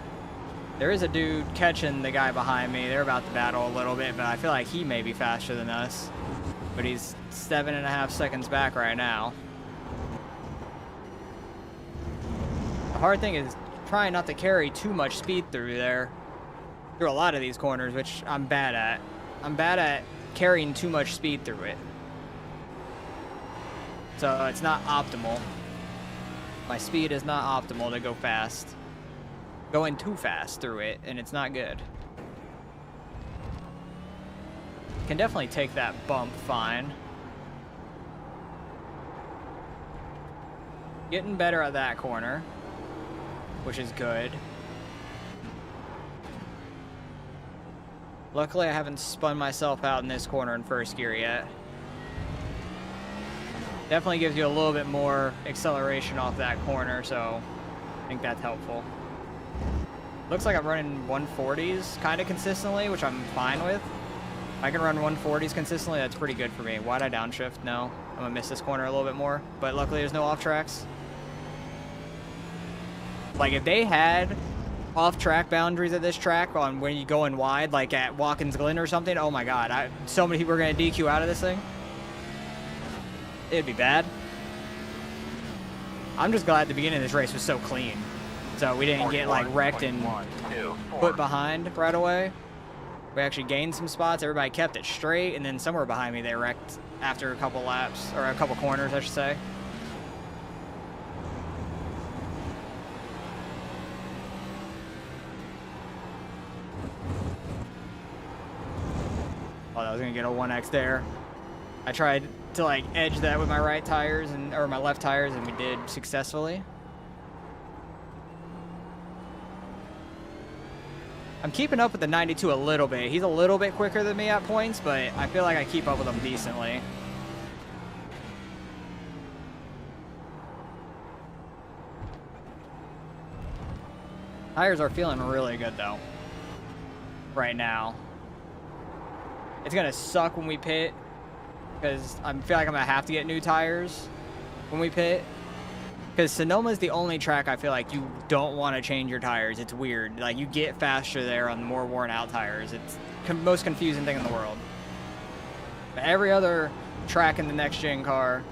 There is a dude catching the guy behind me. They're about to battle a little bit, but I feel like he may be faster than us. But he's 7.5 seconds back right now. The hard thing is trying not to carry too much speed through there. Through a lot of these corners, which I'm bad at. I'm bad at carrying too much speed through it. So it's not optimal. My speed is not optimal to go fast. Going too fast through it, and it's not good. Can definitely take that bump fine. Getting better at that corner, which is good. Luckily, I haven't spun myself out in this corner in first gear yet. Definitely gives you a little bit more acceleration off that corner, so I think that's helpful. Looks like I'm running 140s kind of consistently, which I'm fine with. If I can run 140s consistently, that's pretty good for me. Why'd I downshift? No. I'm gonna miss this corner a little bit more, but luckily there's no off tracks. Like, if they had off-track boundaries at this track on when you go in wide, like at Watkins Glen or something, oh my god, so many people are gonna DQ out of this thing. It'd be bad. I'm just glad the beginning of this race was so clean, so we didn't get like wrecked and put behind right away. We actually gained some spots. Everybody kept it straight, and then somewhere behind me they wrecked after a couple laps, or a couple corners, I should say. Oh, I was gonna get a 1X there. I tried to like edge that with my right tires or my left tires, and we did successfully. I'm keeping up with the 92 a little bit. He's a little bit quicker than me at points, but I feel like I keep up with him decently. Tires are feeling really good though. Right now. It's gonna suck when we pit, because I feel like I'm gonna have to get new tires when we pit. Because Sonoma is the only track I feel like you don't want to change your tires. It's weird. Like, you get faster there on more worn out tires. It's the most confusing thing in the world. But every other track in the next gen car,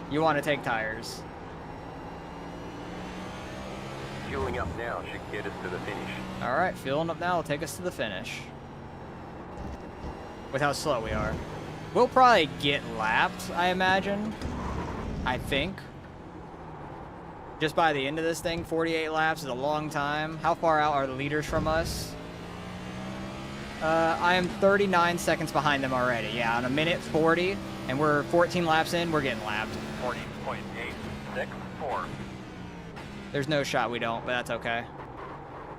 you want to take tires. Fueling up now should get us to the finish. All right, fueling up now will take us to the finish. With how slow we are. We'll probably get lapped, I imagine. I think. Just by the end of this thing, 48 laps is a long time. How far out are the leaders from us? I am 39 seconds behind them already. Yeah, on a minute 40, and we're 14 laps in, we're getting lapped. 40.864. There's no shot we don't, but that's okay.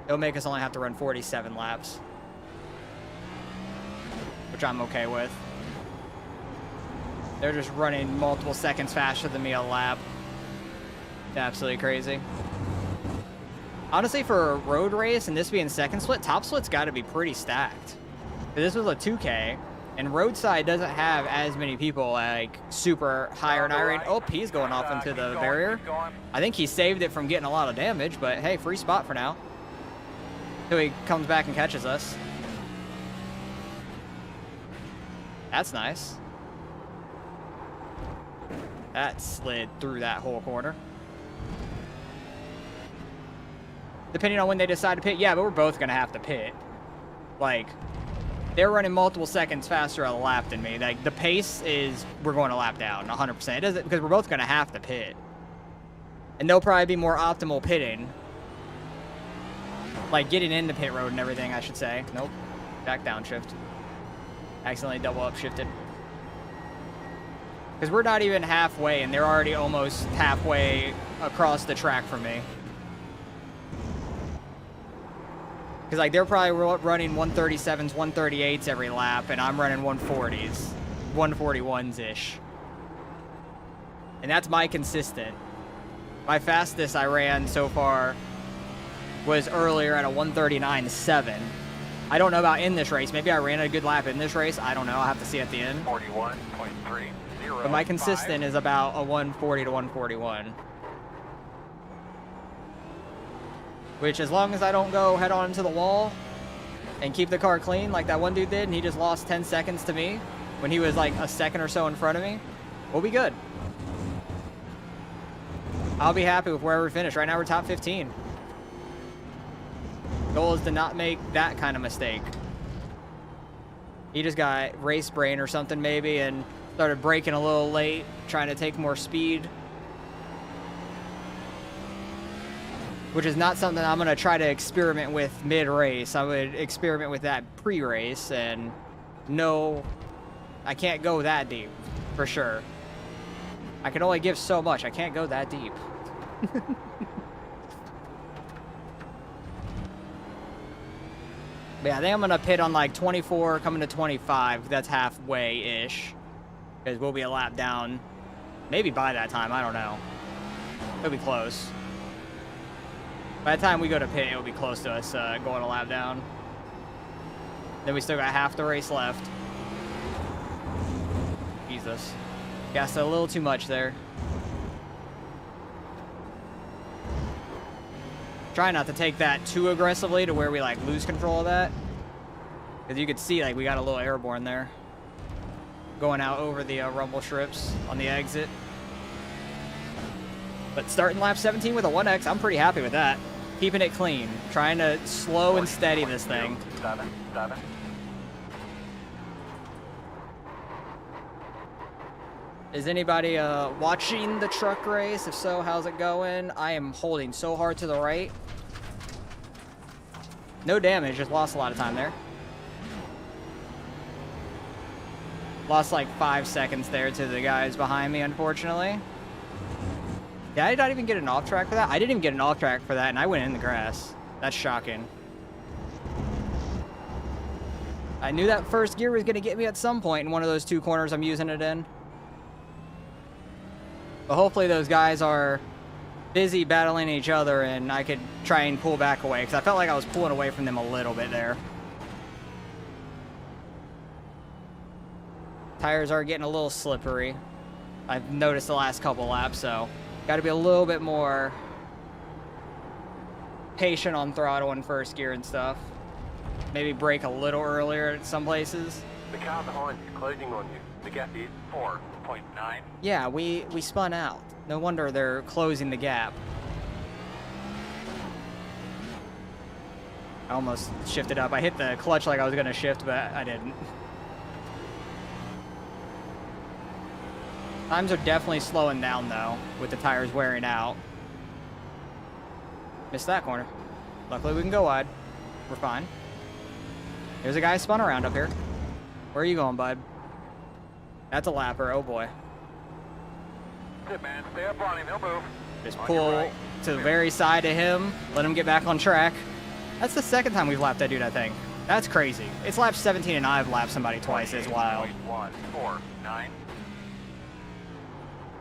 It'll make us only have to run 47 laps. Which I'm okay with. They're just running multiple seconds faster than me a lap. Absolutely crazy. Honestly, for a road race and this being second split, top split's got to be pretty stacked. This was a 2K, and roadside doesn't have as many people like super higher in iron. Oh, he's going off into the barrier. I think he saved it from getting a lot of damage, but hey, free spot for now. Till he comes back and catches us. That's nice. That slid through that whole corner. Depending on when they decide to pit. Yeah, but we're both going to have to pit. Like, they're running multiple seconds faster a lap than me. Like, the pace is, we're going to lap down 100%. It doesn't, because we're both going to have to pit. And they'll probably be more optimal pitting. Like, getting into pit road and everything, I should say. Nope. Back downshift. Accidentally double upshifted. Because we're not even halfway, and they're already almost halfway across the track from me. Because, like, they're probably running 137s, 138s every lap, and I'm running 140s. 141s-ish. And that's my consistent. My fastest I ran so far was earlier at a 139.7. I don't know about in this race. Maybe I ran a good lap in this race. I don't know. I'll have to see at the end. 41.30. But my consistent is about a 140 to 141. Which, as long as I don't go head on into the wall and keep the car clean like that one dude did, and he just lost 10 seconds to me when he was like a second or so in front of me, we'll be good. I'll be happy with wherever we finish. Right now we're top 15. Goal is to not make that kind of mistake. He just got race brain or something maybe and started braking a little late, trying to take more speed. Which is not something I'm going to try to experiment with mid-race. I would experiment with that pre-race, and no, I can't go that deep, for sure. I can only give so much. I can't go that deep. But yeah, I think I'm going to pit on like 24, coming to 25. That's halfway-ish. Because we'll be a lap down. Maybe by that time, I don't know. It'll be close. By the time we go to pit, it'll be close to us going a lap down. Then we still got half the race left. Jesus. Gassed a little too much there. Try not to take that too aggressively to where we like lose control of that. Because you could see like we got a little airborne there. Going out over the rumble strips on the exit. But starting lap 17 with a 1X, I'm pretty happy with that. Keeping it clean. Trying to slow and steady this thing. 7. Is anybody watching the truck race? If so, how's it going? I am holding so hard to the right. No damage, just lost a lot of time there. Lost like 5 seconds there to the guys behind me, unfortunately. Did I not even get an off track for that? I didn't even get an off track for that, and I went in the grass. That's shocking. I knew that first gear was going to get me at some point in one of those 2 corners I'm using it in. But hopefully those guys are busy battling each other and I could try and pull back away, because I felt like I was pulling away from them a little bit there. Tires are getting a little slippery. I've noticed the last couple laps, so got to be a little bit more patient on throttle in first gear and stuff. Maybe brake a little earlier at some places. The car behind is closing on you. The gap is 4.9. Yeah, we spun out. No wonder they're closing the gap. I almost shifted up. I hit the clutch like I was going to shift, but I didn't. Times are definitely slowing down, though, with the tires wearing out. Missed that corner. Luckily, we can go wide. We're fine. There's a guy spun around up here. Where are you going, bud? That's a lapper. Oh, boy. Good, man. Stay up on him. He'll move. Just On pull your right. to the very side of him. Let him get back on track. That's the second time we've lapped that dude, I think. That's crazy. It's lap 17 and I've lapped somebody twice. It's wild. 149.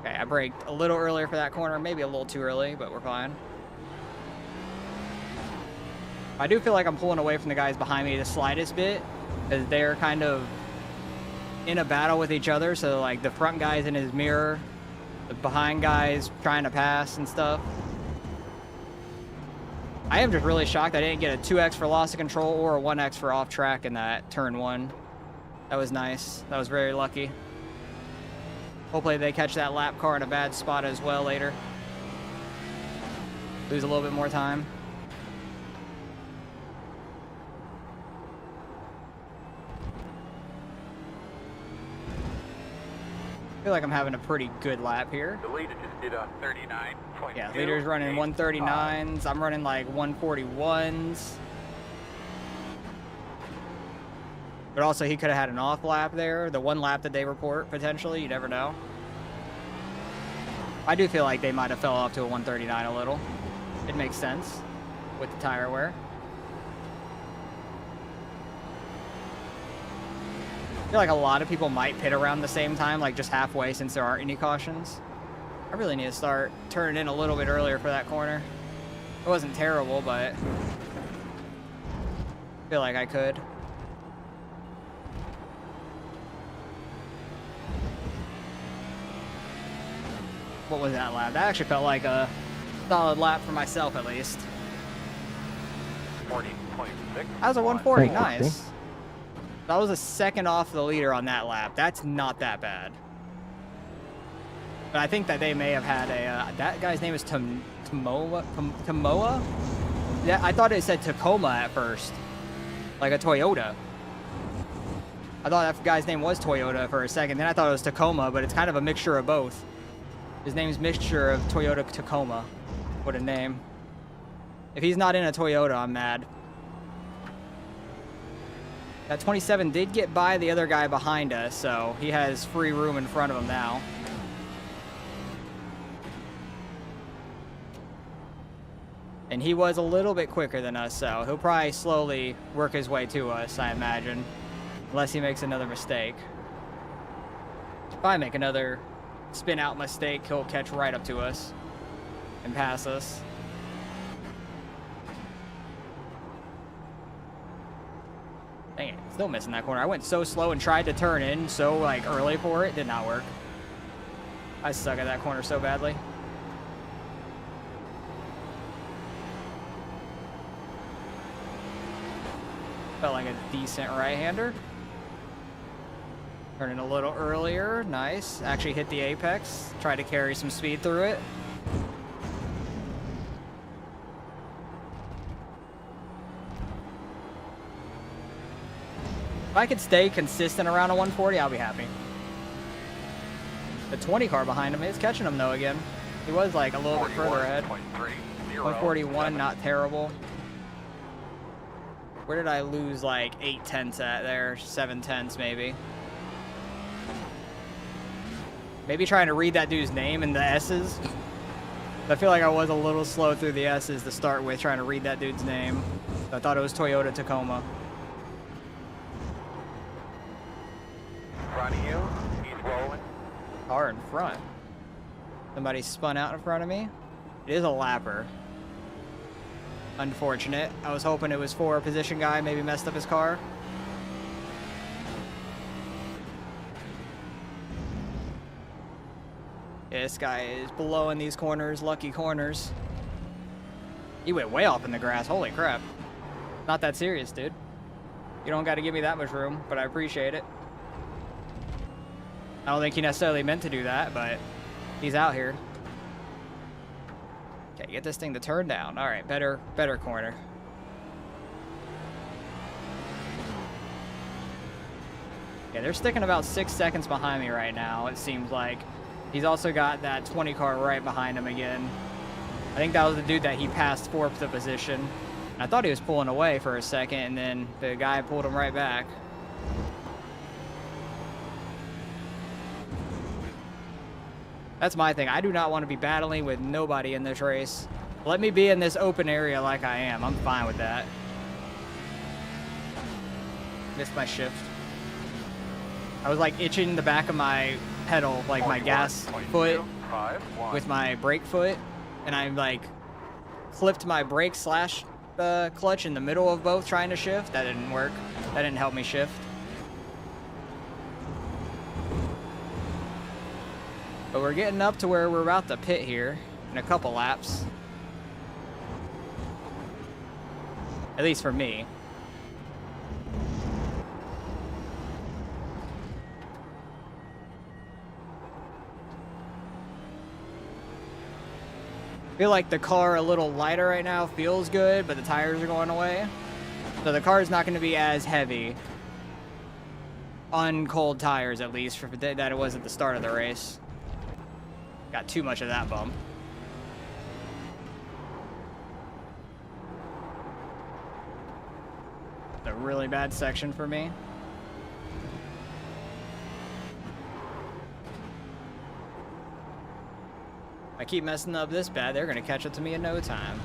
Okay, I braked a little earlier for that corner. Maybe a little too early, but we're fine. I do feel like I'm pulling away from the guys behind me the slightest bit, because they're kind of in a battle with each other. So, like, the front guy's in his mirror, the behind guy's trying to pass and stuff. I am just really shocked I didn't get a 2x for loss of control or a 1x for off track in that turn 1. That was nice. That was very lucky. Hopefully they catch that lap car in a bad spot as well later. Lose a little bit more time. I feel like I'm having a pretty good lap here. The leader just did a 39.2. Yeah, leader's running 139s. I'm running like 141s. But also, he could have had an off lap there. The one lap that they report, potentially. You never know. I do feel like they might have fell off to a 139 a little. It makes sense with the tire wear. I feel like a lot of people might pit around the same time, like just halfway, since there aren't any cautions. I really need to start turning in a little bit earlier for that corner. It wasn't terrible, but I feel like I could. What was that lap? That actually felt like a solid lap for myself, at least. 40.6. That was a 140, Thank you, nice. That was a second off the leader on that lap. That's not that bad. But I think that they may have had a, that guy's name is Tamoa? Yeah, I thought it said Tacoma at first. Like a Toyota. I thought that guy's name was Toyota for a second. Then I thought it was Tacoma, but it's kind of a mixture of both. His name's mixture of Toyota Tacoma. What a name. If he's not in a Toyota, I'm mad. That 27 did get by the other guy behind us, so he has free room in front of him now. And he was a little bit quicker than us, so he'll probably slowly work his way to us, I imagine. Unless he makes another mistake. If I make another spin out mistake, he'll catch right up to us and pass us. Dang it, still missing that corner. I went so slow and tried to turn in so like early for it. Did not work. I suck at that corner so badly. Felt like a decent right-hander. Turning a little earlier. Nice. Actually hit the apex. Tried to carry some speed through it. If I could stay consistent around a 140, I'll be happy. The 20 car behind him is catching him though again. He was like a little bit further ahead. 141, not terrible. Where did I lose like 8 tenths at there? 7 tenths maybe. Maybe trying to read that dude's name in the S's. I feel like I was a little slow through the S's to start with, trying to read that dude's name. I thought it was Toyota Tacoma. In front of you, he's rolling. Car in front. Somebody spun out in front of me. It is a lapper. Unfortunate. I was hoping it was for a position guy, maybe messed up his car. Yeah, this guy is blowing these corners, lucky corners. He went way off in the grass, holy crap. Not that serious, dude. You don't gotta give me that much room, but I appreciate it. I don't think he necessarily meant to do that, but he's out here. Okay, get this thing to turn down. All right, better corner. Yeah, they're sticking about 6 seconds behind me right now, it seems like. He's also got that 20 car right behind him again. I think that was the dude that he passed for the position. I thought he was pulling away for a second, and then the guy pulled him right back. That's my thing. I do not want to be battling with nobody in this race. Let me be in this open area like I am. I'm fine with that. Missed my shift. I was like itching the back of my pedal, like my gas foot with my brake foot, and I like flipped my brake slash clutch in the middle of both trying to shift. That didn't work. That didn't help me shift. But we're getting up to where we're about to pit here in a couple laps. At least for me. I feel like the car a little lighter right now feels good, but the tires are going away. So the car is not going to be as heavy on cold tires, at least, for that it was at the start of the race. Got too much of that bump. A really bad section for me. I keep messing up this bad, they're gonna catch up to me in no time.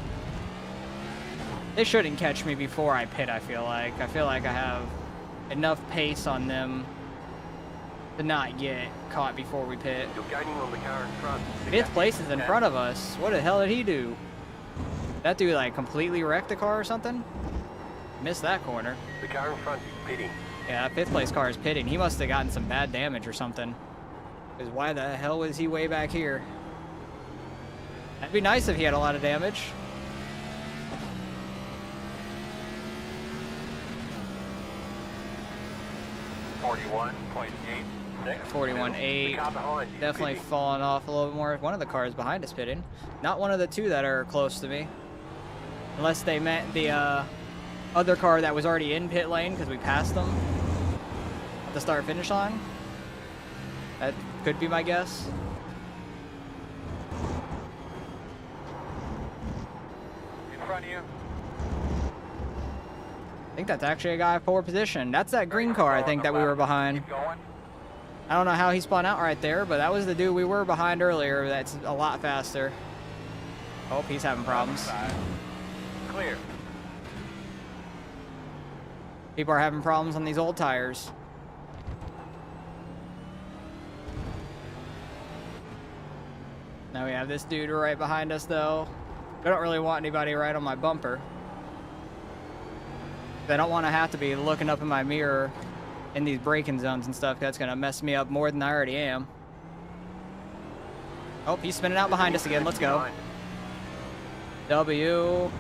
They shouldn't catch me before I pit, I feel like. I feel like I have enough pace on them to not get caught before we pit. You're gaining on the car in front. 5th place is in front of us. What the hell did he do? That dude like completely wrecked the car or something? Missed that corner. The car in front is pitting. Yeah, that 5th place car is pitting. He must have gotten some bad damage or something. Because why the hell was he way back here? That'd be nice if he had a lot of damage. .8. 41.8. Definitely falling off a little bit more. One of the cars behind us pitting. Not one of the two that are close to me. Unless they meant the other car that was already in pit lane because we passed them at the start-finish line. That could be my guess. In front of you. I think that's actually a guy for position. That's that green car I think that we were behind. Keep going. I don't know how he spun out right there, but that was the dude we were behind earlier. That's a lot faster. Oh, he's having problems. Clear. People are having problems on these old tires. Now we have this dude right behind us, though. I don't really want anybody right on my bumper. I don't want to have to be looking up in my mirror in these braking zones and stuff. That's going to mess me up more than I already am. Oh, he's spinning out behind us again. Let's go. W.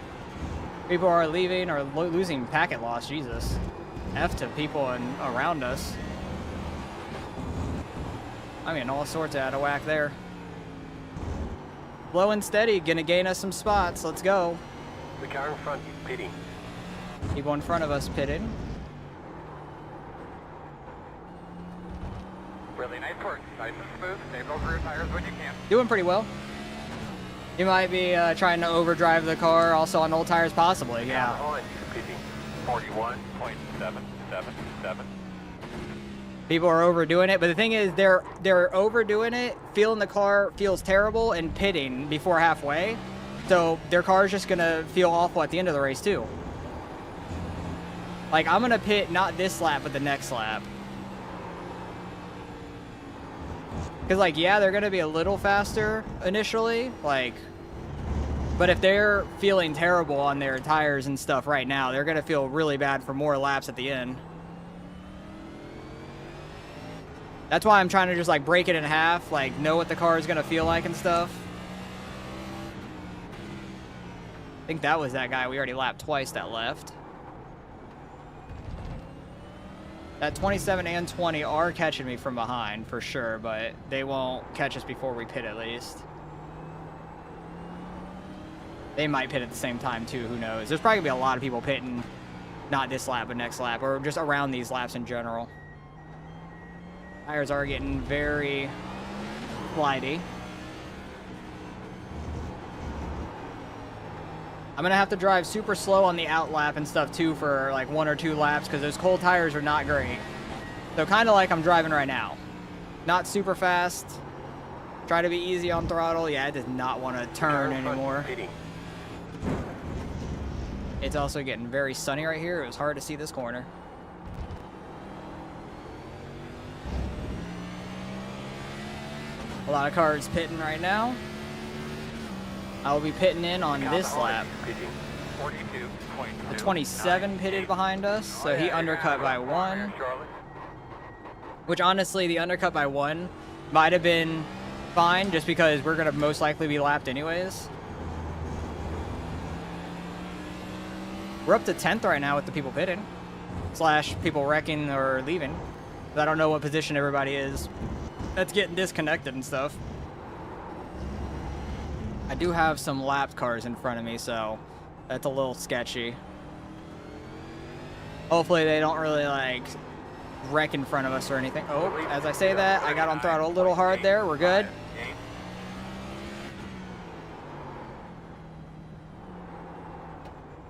People are leaving or losing packet loss. Jesus. F to people around us. I mean, all sorts out of whack there. Low and steady. Going to gain us some spots. Let's go. The car in front is pitting. People in front of us pitted. Really nice work. Nice and smooth. Save those rear tires when you can. Doing pretty well. You might be trying to overdrive the car also on old tires, possibly. Yeah. Pitting. 41.777. People are overdoing it, but the thing is, they're overdoing it, feeling the car feels terrible, and pitting before halfway. So their car is just gonna feel awful at the end of the race too. Like, I'm gonna pit not this lap, but the next lap. Cause like, yeah, they're gonna be a little faster initially, like, but if they're feeling terrible on their tires and stuff right now, they're gonna feel really bad for more laps at the end. That's why I'm trying to just like break it in half, like know what the car is gonna feel like and stuff. I think that was that guy we already lapped twice that left. That 27 and 20 are catching me from behind for sure, but they won't catch us before we pit at least. They might pit at the same time too, who knows. There's probably gonna be a lot of people pitting, not this lap, but next lap, or just around these laps in general. Tires are getting very flighty. I'm gonna have to drive super slow on the out lap and stuff too for like 1 or 2 laps because those cold tires are not great. So kind of like I'm driving right now. Not super fast. Try to be easy on throttle. Yeah, it does not want to turn anymore. It's also getting very sunny right here. It was hard to see this corner. A lot of cars pitting right now. I'll be pitting in on this lap. The 27 pitted behind us, so he undercut by 1. Which honestly, the undercut by 1 might have been fine just because we're going to most likely be lapped anyways. We're up to 10th right now with the people pitting. / people wrecking or leaving. I don't know what position everybody is. That's getting disconnected and stuff. I do have some lapped cars in front of me, so that's a little sketchy. Hopefully they don't really like wreck in front of us or anything. Oh, as I say that, I got on throttle a little hard there. We're good.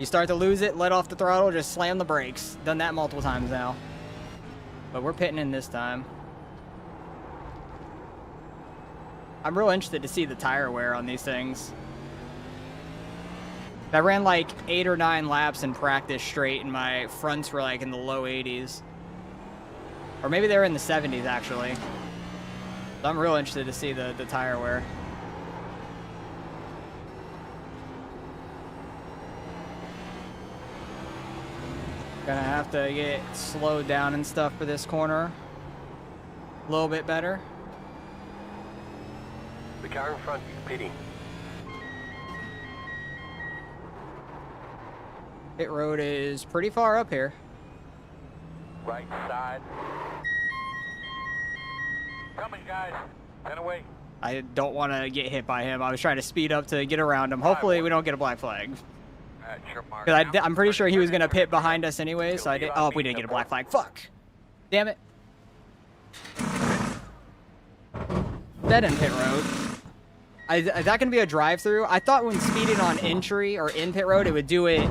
You start to lose it, let off the throttle, just slam the brakes. Done that multiple times now. But we're pitting in this time. I'm real interested to see the tire wear on these things. I ran like 8 or 9 laps in practice straight, and my fronts were like in the low 80s. Or maybe they were in the 70s, actually. So I'm real interested to see the tire wear. Gonna have to get slowed down and stuff for this corner. A little bit better. The car in front is pitting. Pit road is pretty far up here. Right side. Coming, guys. 10 away. I don't want to get hit by him. I was trying to speed up to get around him. Hopefully we don't get a black flag. Because I'm pretty sure he was going to pit behind us anyway, so I did. Oh, we didn't get a black flag. Fuck. Damn it. Dead end pit road. Is that going to be a drive-through? I thought when speeding on entry or in pit road, it would do it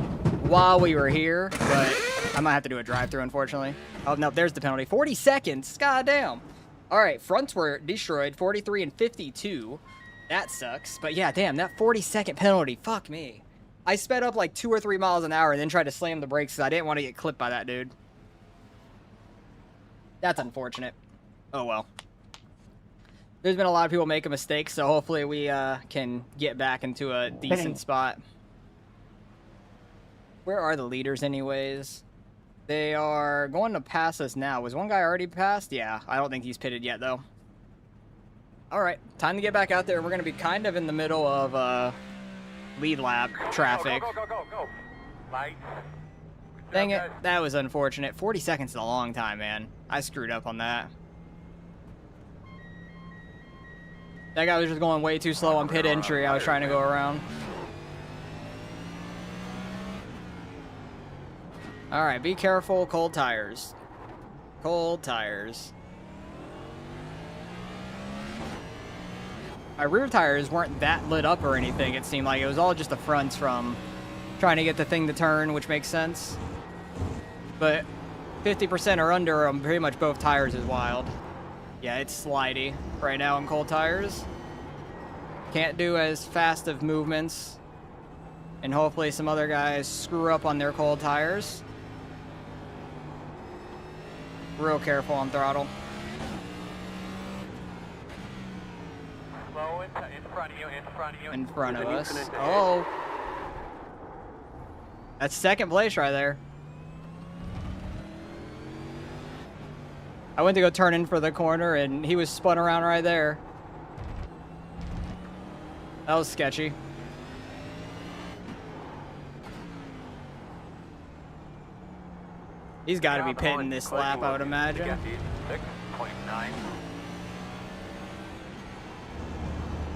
while we were here, but I might have to do a drive-through, unfortunately. Oh, no, there's the penalty. 40 seconds. God damn. All right, fronts were destroyed, 43 and 52. That sucks. But yeah, damn, that 40-second penalty. Fuck me. I sped up like 2 or 3 miles an hour and then tried to slam the brakes because I didn't want to get clipped by that dude. That's unfortunate. Oh, well. There's been a lot of people making mistakes, so hopefully we can get back into a decent spot. Where are the leaders anyways? They are going to pass us now. Was one guy already passed? Yeah, I don't think he's pitted yet, though. All right, time to get back out there. We're going to be kind of in the middle of lead lap traffic. Go. Light. Dang it, that was unfortunate. 40 seconds is a long time, man. I screwed up on that. That guy was just going way too slow on pit entry. I was trying to go around. All right, be careful. Cold tires. Cold tires. My rear tires weren't that lit up or anything, it seemed like. It was all just the fronts from trying to get the thing to turn, which makes sense. But 50% or under on pretty much both tires is wild. Yeah, it's slidey right now on cold tires. Can't do as fast of movements. And hopefully some other guys screw up on their cold tires. Real careful on throttle. Slow in front of you, in front of you. In front of us. Oh. That's second place right there. I went to go turn in for the corner and he was spun around right there. That was sketchy. He's got to be pitting this lap, I would imagine. 6.9.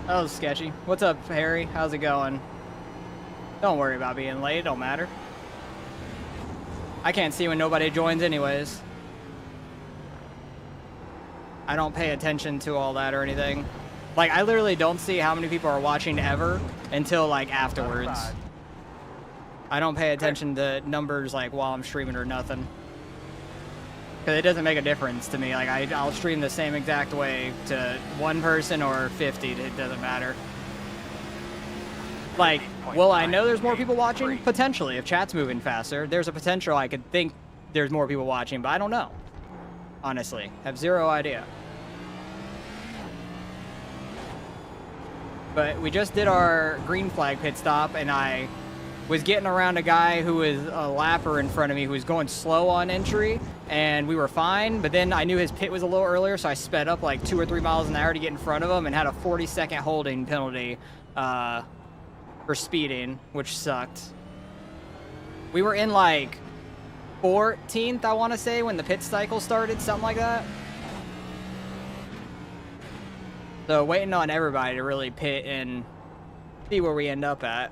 That was sketchy. What's up, Harry? How's it going? Don't worry about being late. Don't matter. I can't see when nobody joins anyways. I don't pay attention to all that or anything. Like, I literally don't see how many people are watching ever until, like, afterwards. I don't pay attention to numbers, like, while I'm streaming or nothing. Because it doesn't make a difference to me. Like, I'll stream the same exact way to one person or 50. It doesn't matter. Like, will I know there's more people watching? Potentially. If chat's moving faster, there's a potential I could think there's more people watching, but I don't know. Honestly. Have zero idea. But we just did our green flag pit stop, and I was getting around a guy who was a lapper in front of me who was going slow on entry, and we were fine, but then I knew his pit was a little earlier, so I sped up like 2 or 3 miles an hour to get in front of him and had a 40-second holding penalty for speeding, which sucked. We were in like 14th, I want to say, when the pit cycle started, something like that. So waiting on everybody to really pit and see where we end up at.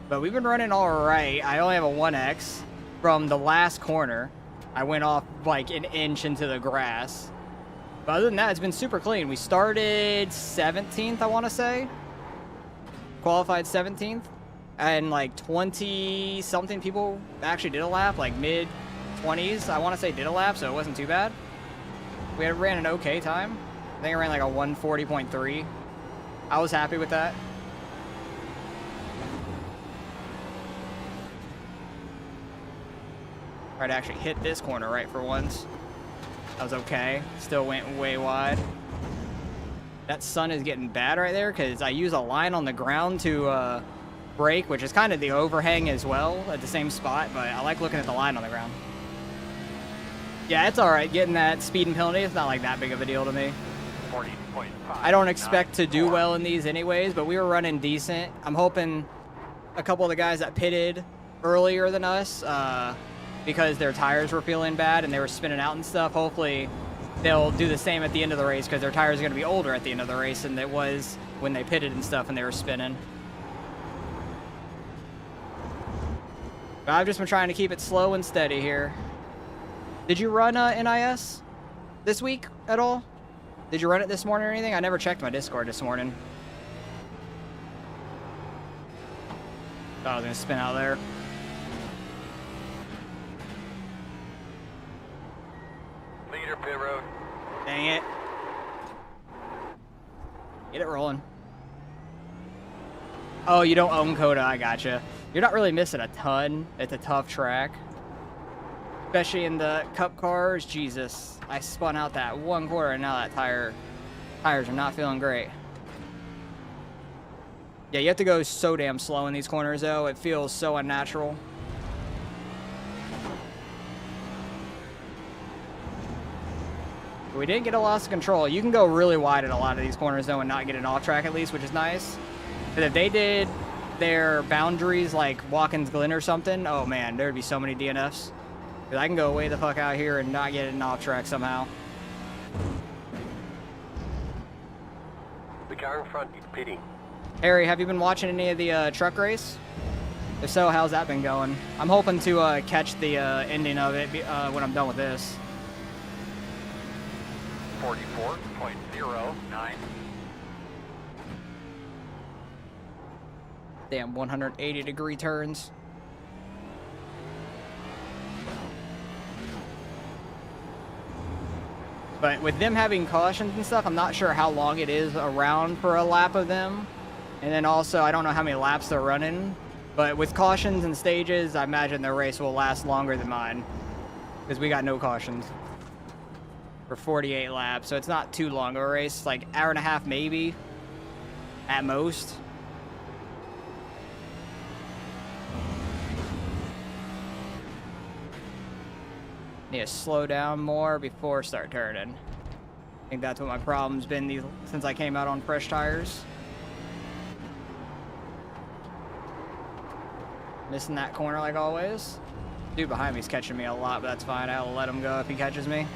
But we've been running all right. I only have a 1X from the last corner. I went off like an inch into the grass. But other than that, it's been super clean. We started 17th, I want to say. Qualified 17th. And like 20-something people actually did a lap, like mid-20s, I want to say, did a lap, so it wasn't too bad. We ran an okay time. I think I ran like a 140.3. I was happy with that. Tried to actually hit this corner right for once. That was okay. Still went way wide. That sun is getting bad right there because I use a line on the ground to brake, which is kind of the overhang as well at the same spot, but I like looking at the line on the ground. Yeah, it's all right getting that speeding penalty. It's not like that big of a deal to me. 40.5. I don't expect to do well in these anyways, but we were running decent. I'm hoping a couple of the guys that pitted earlier than us, because their tires were feeling bad and they were spinning out and stuff, hopefully they'll do the same at the end of the race because their tires are going to be older at the end of the race than it was when they pitted and stuff and they were spinning. But I've just been trying to keep it slow and steady here. Did you run NIS this week at all? Did you run it this morning or anything? I never checked my Discord this morning. Thought I was going to spin out there. Leader pit road. Dang it. Get it rolling. Oh, you don't own COTA, I gotcha. You're not really missing a ton. It's a tough track. Especially in the cup cars. Jesus. I spun out that one corner and now that tires are not feeling great. Yeah, you have to go so damn slow in these corners though. It feels so unnatural. We didn't get a loss of control. You can go really wide in a lot of these corners though and not get an off track at least, which is nice. But if they did their boundaries like Watkins Glen or something, oh man, there'd be so many DNFs. Because I can go way the fuck out here and not get an off track somehow. The car in front is pitting. Harry, have you been watching any of the truck race? If so, how's that been going? I'm hoping to catch the ending of it when I'm done with this. 44.09. Damn, 180-degree turns. But with them having cautions and stuff, I'm not sure how long it is around for a lap of them. And then also, I don't know how many laps they're running. But with cautions and stages, I imagine their race will last longer than mine. Because we got no cautions. For 48 laps, so it's not too long of a race. Like, hour and a half maybe. At most. Need to slow down more before start turning. I think that's what my problem's been since I came out on fresh tires. Missing that corner like always. Dude behind me's catching me a lot, but that's fine. I'll let him go if he catches me.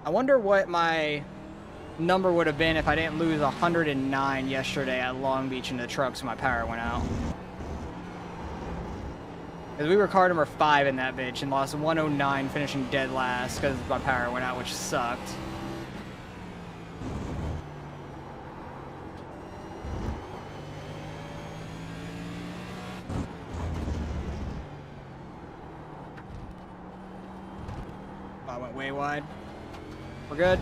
I wonder what my number would have been if I didn't lose 109 yesterday at Long Beach in the truck, so my power went out. Because we were car number 5 in that bitch and lost 109, finishing dead last because my power went out, which sucked. I went way wide. We're good.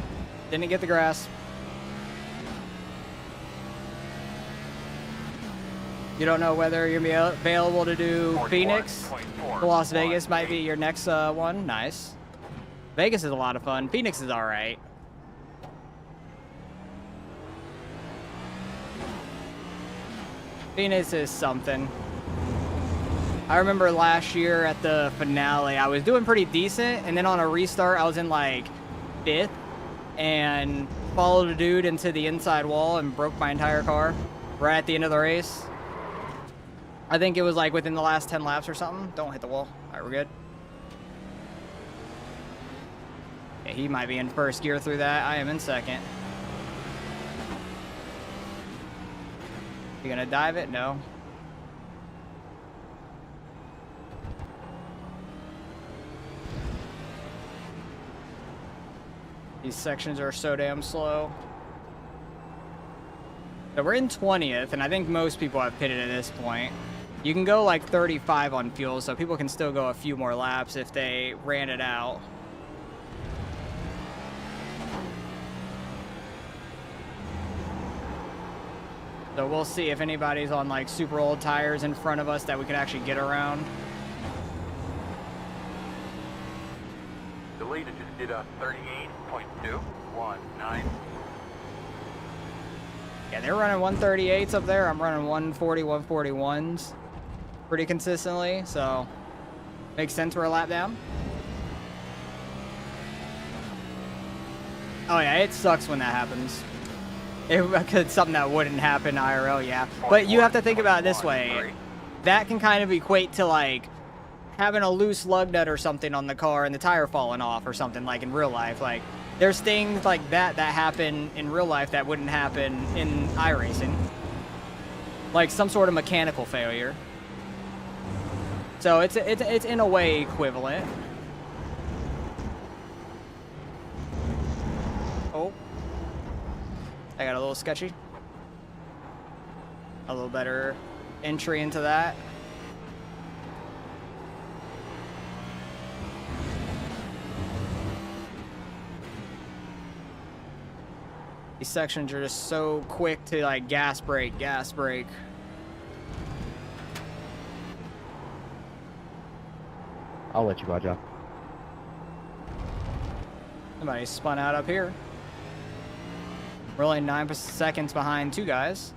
Didn't get the grass. You don't know whether you're gonna be available to do Phoenix. Las Vegas might be your next one. Nice. Vegas is a lot of fun. Phoenix is all right. Phoenix is something. I remember last year at the finale, I was doing pretty decent, and then on a restart, I was in like 5th and followed a dude into the inside wall and broke my entire car right at the end of the race. I think it was like within the last 10 laps or something. Don't hit the wall. All right, we're good. Yeah, he might be in first gear through that. I am in second. You gonna dive it? No. These sections are so damn slow. So we're in 20th, and I think most people have pitted at this point. You can go like 35 on fuel, so people can still go a few more laps if they ran it out. So we'll see if anybody's on like super old tires in front of us that we can actually get around. The leader just did a 38.219. Yeah, they're running 138s up there. I'm running 140, 141s pretty consistently, so makes sense we're a lap down. Oh yeah, it sucks when that happens. It's something that wouldn't happen IRL, yeah. But you have to think about it this way. That can kind of equate to like having a loose lug nut or something on the car and the tire falling off or something like in real life. Like there's things like that that happen in real life that wouldn't happen in iRacing. Like some sort of mechanical failure. So it's in a way equivalent. Oh. I got a little sketchy. A little better entry into that. These sections are just so quick to like gas brake, gas brake. I'll let you go, Joe. Somebody spun out up here. We're only 9 seconds behind 2 guys.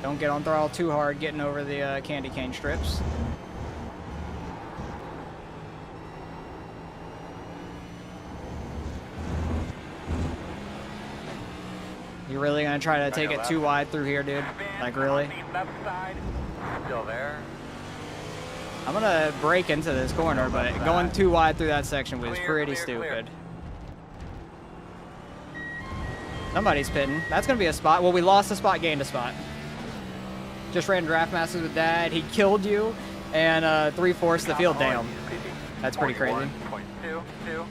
Don't get on throttle too hard getting over the candy cane strips. You're really gonna try to take it too wide through here, dude? Like really? Left side, still there. I'm gonna break into this corner, but going too wide through that section was pretty stupid. Somebody's pitting. That's gonna be a spot. Well, we lost a spot, gained a spot. Just ran Draft Masters with Dad. He killed you, and 3/4 the field. Damn. That's pretty crazy. And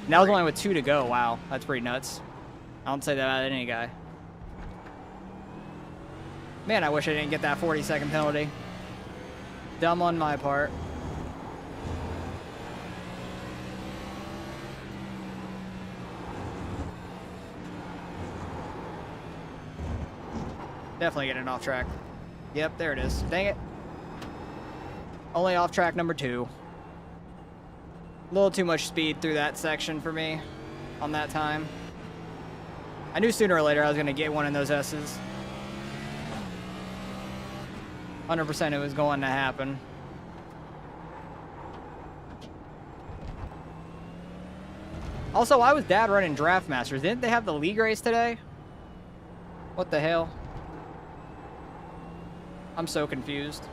that was only with 2 to go. Wow, that's pretty nuts. I don't say that about any guy. Man, I wish I didn't get that 40-second penalty. Dumb on my part. Definitely getting off track. Yep, there it is. Dang it. Only off track number 2. A little too much speed through that section for me on that time. I knew sooner or later I was going to get one in those S's. 100% it was going to happen. Also, why was Dad running Draft Masters? Didn't they have the league race today? What the hell? I'm so confused.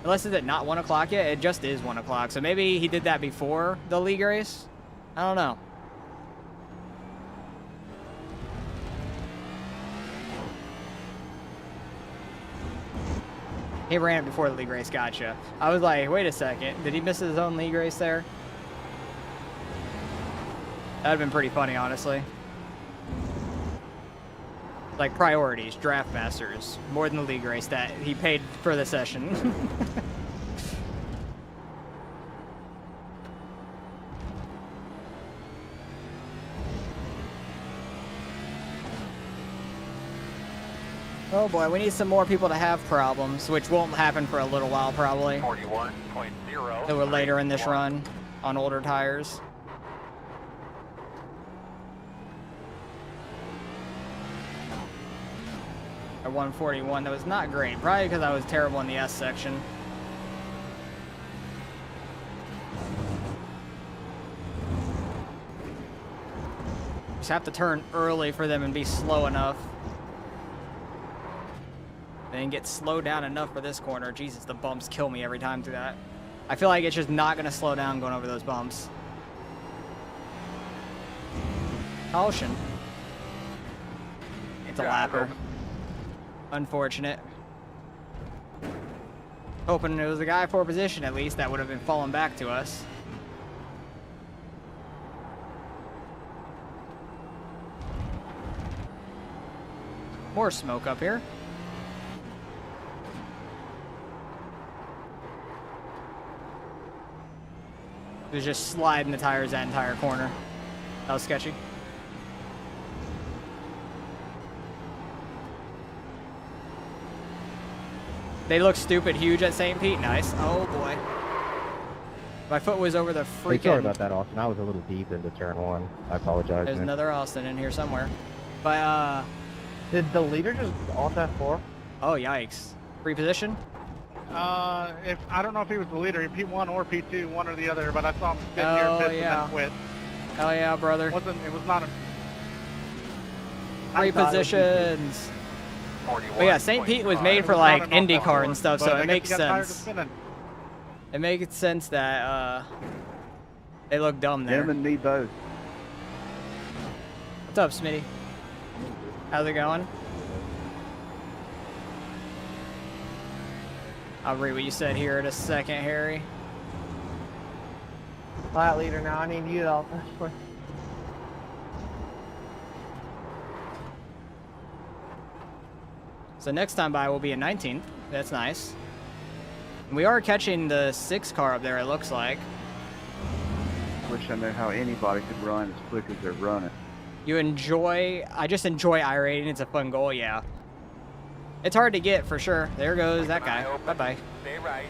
Unless is it not 1 o'clock yet? It just is 1 o'clock. So maybe he did that before the league race? I don't know. He ran it before the league race, gotcha. I was like, wait a second. Did he miss his own league race there? That'd have been pretty funny, honestly. Like priorities, Draft Masters, more than the league race that he paid for the session. Oh boy, we need some more people to have problems, which won't happen for a little while probably. 41.0. So we're later in this run on older tires. At 141, that was not great. Probably because I was terrible in the S section. Just have to turn early for them and be slow enough. Then get slowed down enough for this corner. Jesus, the bumps kill me every time through that. I feel like it's just not going to slow down going over those bumps. Caution. It's a lapper. Unfortunate. Hoping it was a guy for position at least that would have been falling back to us. More smoke up here. It was just sliding the tires that entire corner. That was sketchy. They look stupid huge at St. Pete. Nice. Oh boy. My foot was over the freaking... Hey, sorry about that, Austin. I was a little deep into turn 1. I apologize. There's man. another Austin in here somewhere. But, Did the leader just alt F4? oh, yikes. Free position? If I don't know if he was the leader, P1 or P2, one or the other, but I saw him spin Oh, near pits yeah. and then quit. Hell yeah, brother. It was not a... Free positions. But yeah, St. Pete was made for like IndyCar and stuff, so it makes sense. It makes sense that they look dumb there. Him and me both. What's up, Smitty? How's it going? I'll read what you said here in a second, Harry. Flat leader now. I need you to alt F4. So next time by will be in 19th. That's nice. We are catching the 6 car up there, it looks like. Wish I knew how anybody could run as quick as they're running. You enjoy... I just enjoy irating. It's a fun goal, yeah. It's hard to get, for sure. There goes that guy. Bye-bye. Stay right.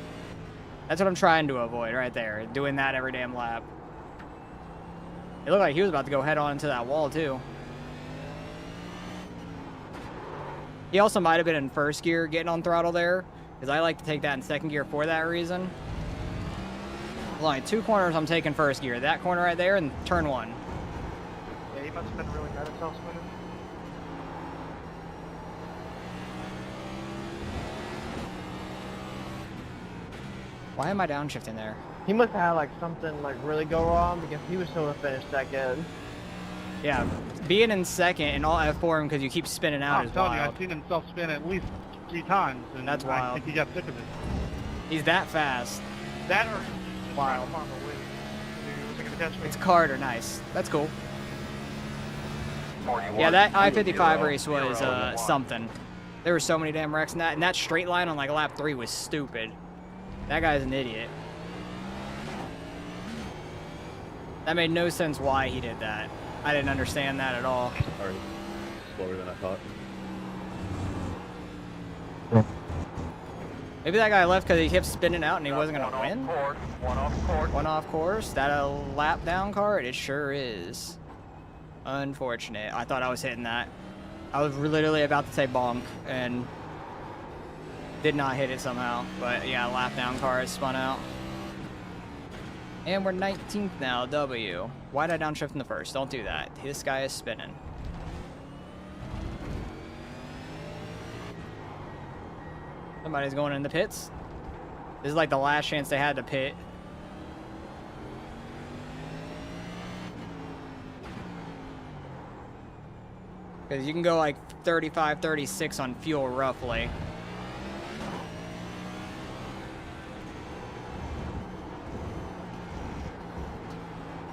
That's what I'm trying to avoid right there. Doing that every damn lap. It looked like he was about to go head on into that wall, too. He also might have been in first gear getting on throttle there, because I like to take that in second gear for that reason. There's only 2 corners I'm taking first gear. That corner right there and turn 1. Yeah, he must have been really mad at himself spinning. Why am I downshifting there? He must have had like something like really go wrong because he was still to finish second. Yeah, being in second and all F4 him because you keep spinning out I'm is telling you, wild. I've seen himself spin at least 3 times, and That's I wild. think he got sick of it. He's that fast. That or just Wow. trying to farm a win. He was gonna catch me. It's Carter, nice. That's cool. 41. Yeah, that I-55 race was something. There were so many damn wrecks in that, and that straight line on like lap 3 was stupid. That guy's an idiot. That made no sense why he did that. I didn't understand that at all. Sorry. Slower than I thought. Maybe that guy left because he kept spinning out and he wasn't going to win? One off course. One off course? That a lap down card? It sure is. Unfortunate. I thought I was hitting that. I was literally about to say bonk and did not hit it somehow. But yeah, lap down car has spun out. And we're 19th now, W. Why did I downshift in the first? Don't do that. This guy is spinning. Somebody's going in the pits. This is like the last chance they had to pit. Because you can go like 35, 36 on fuel roughly.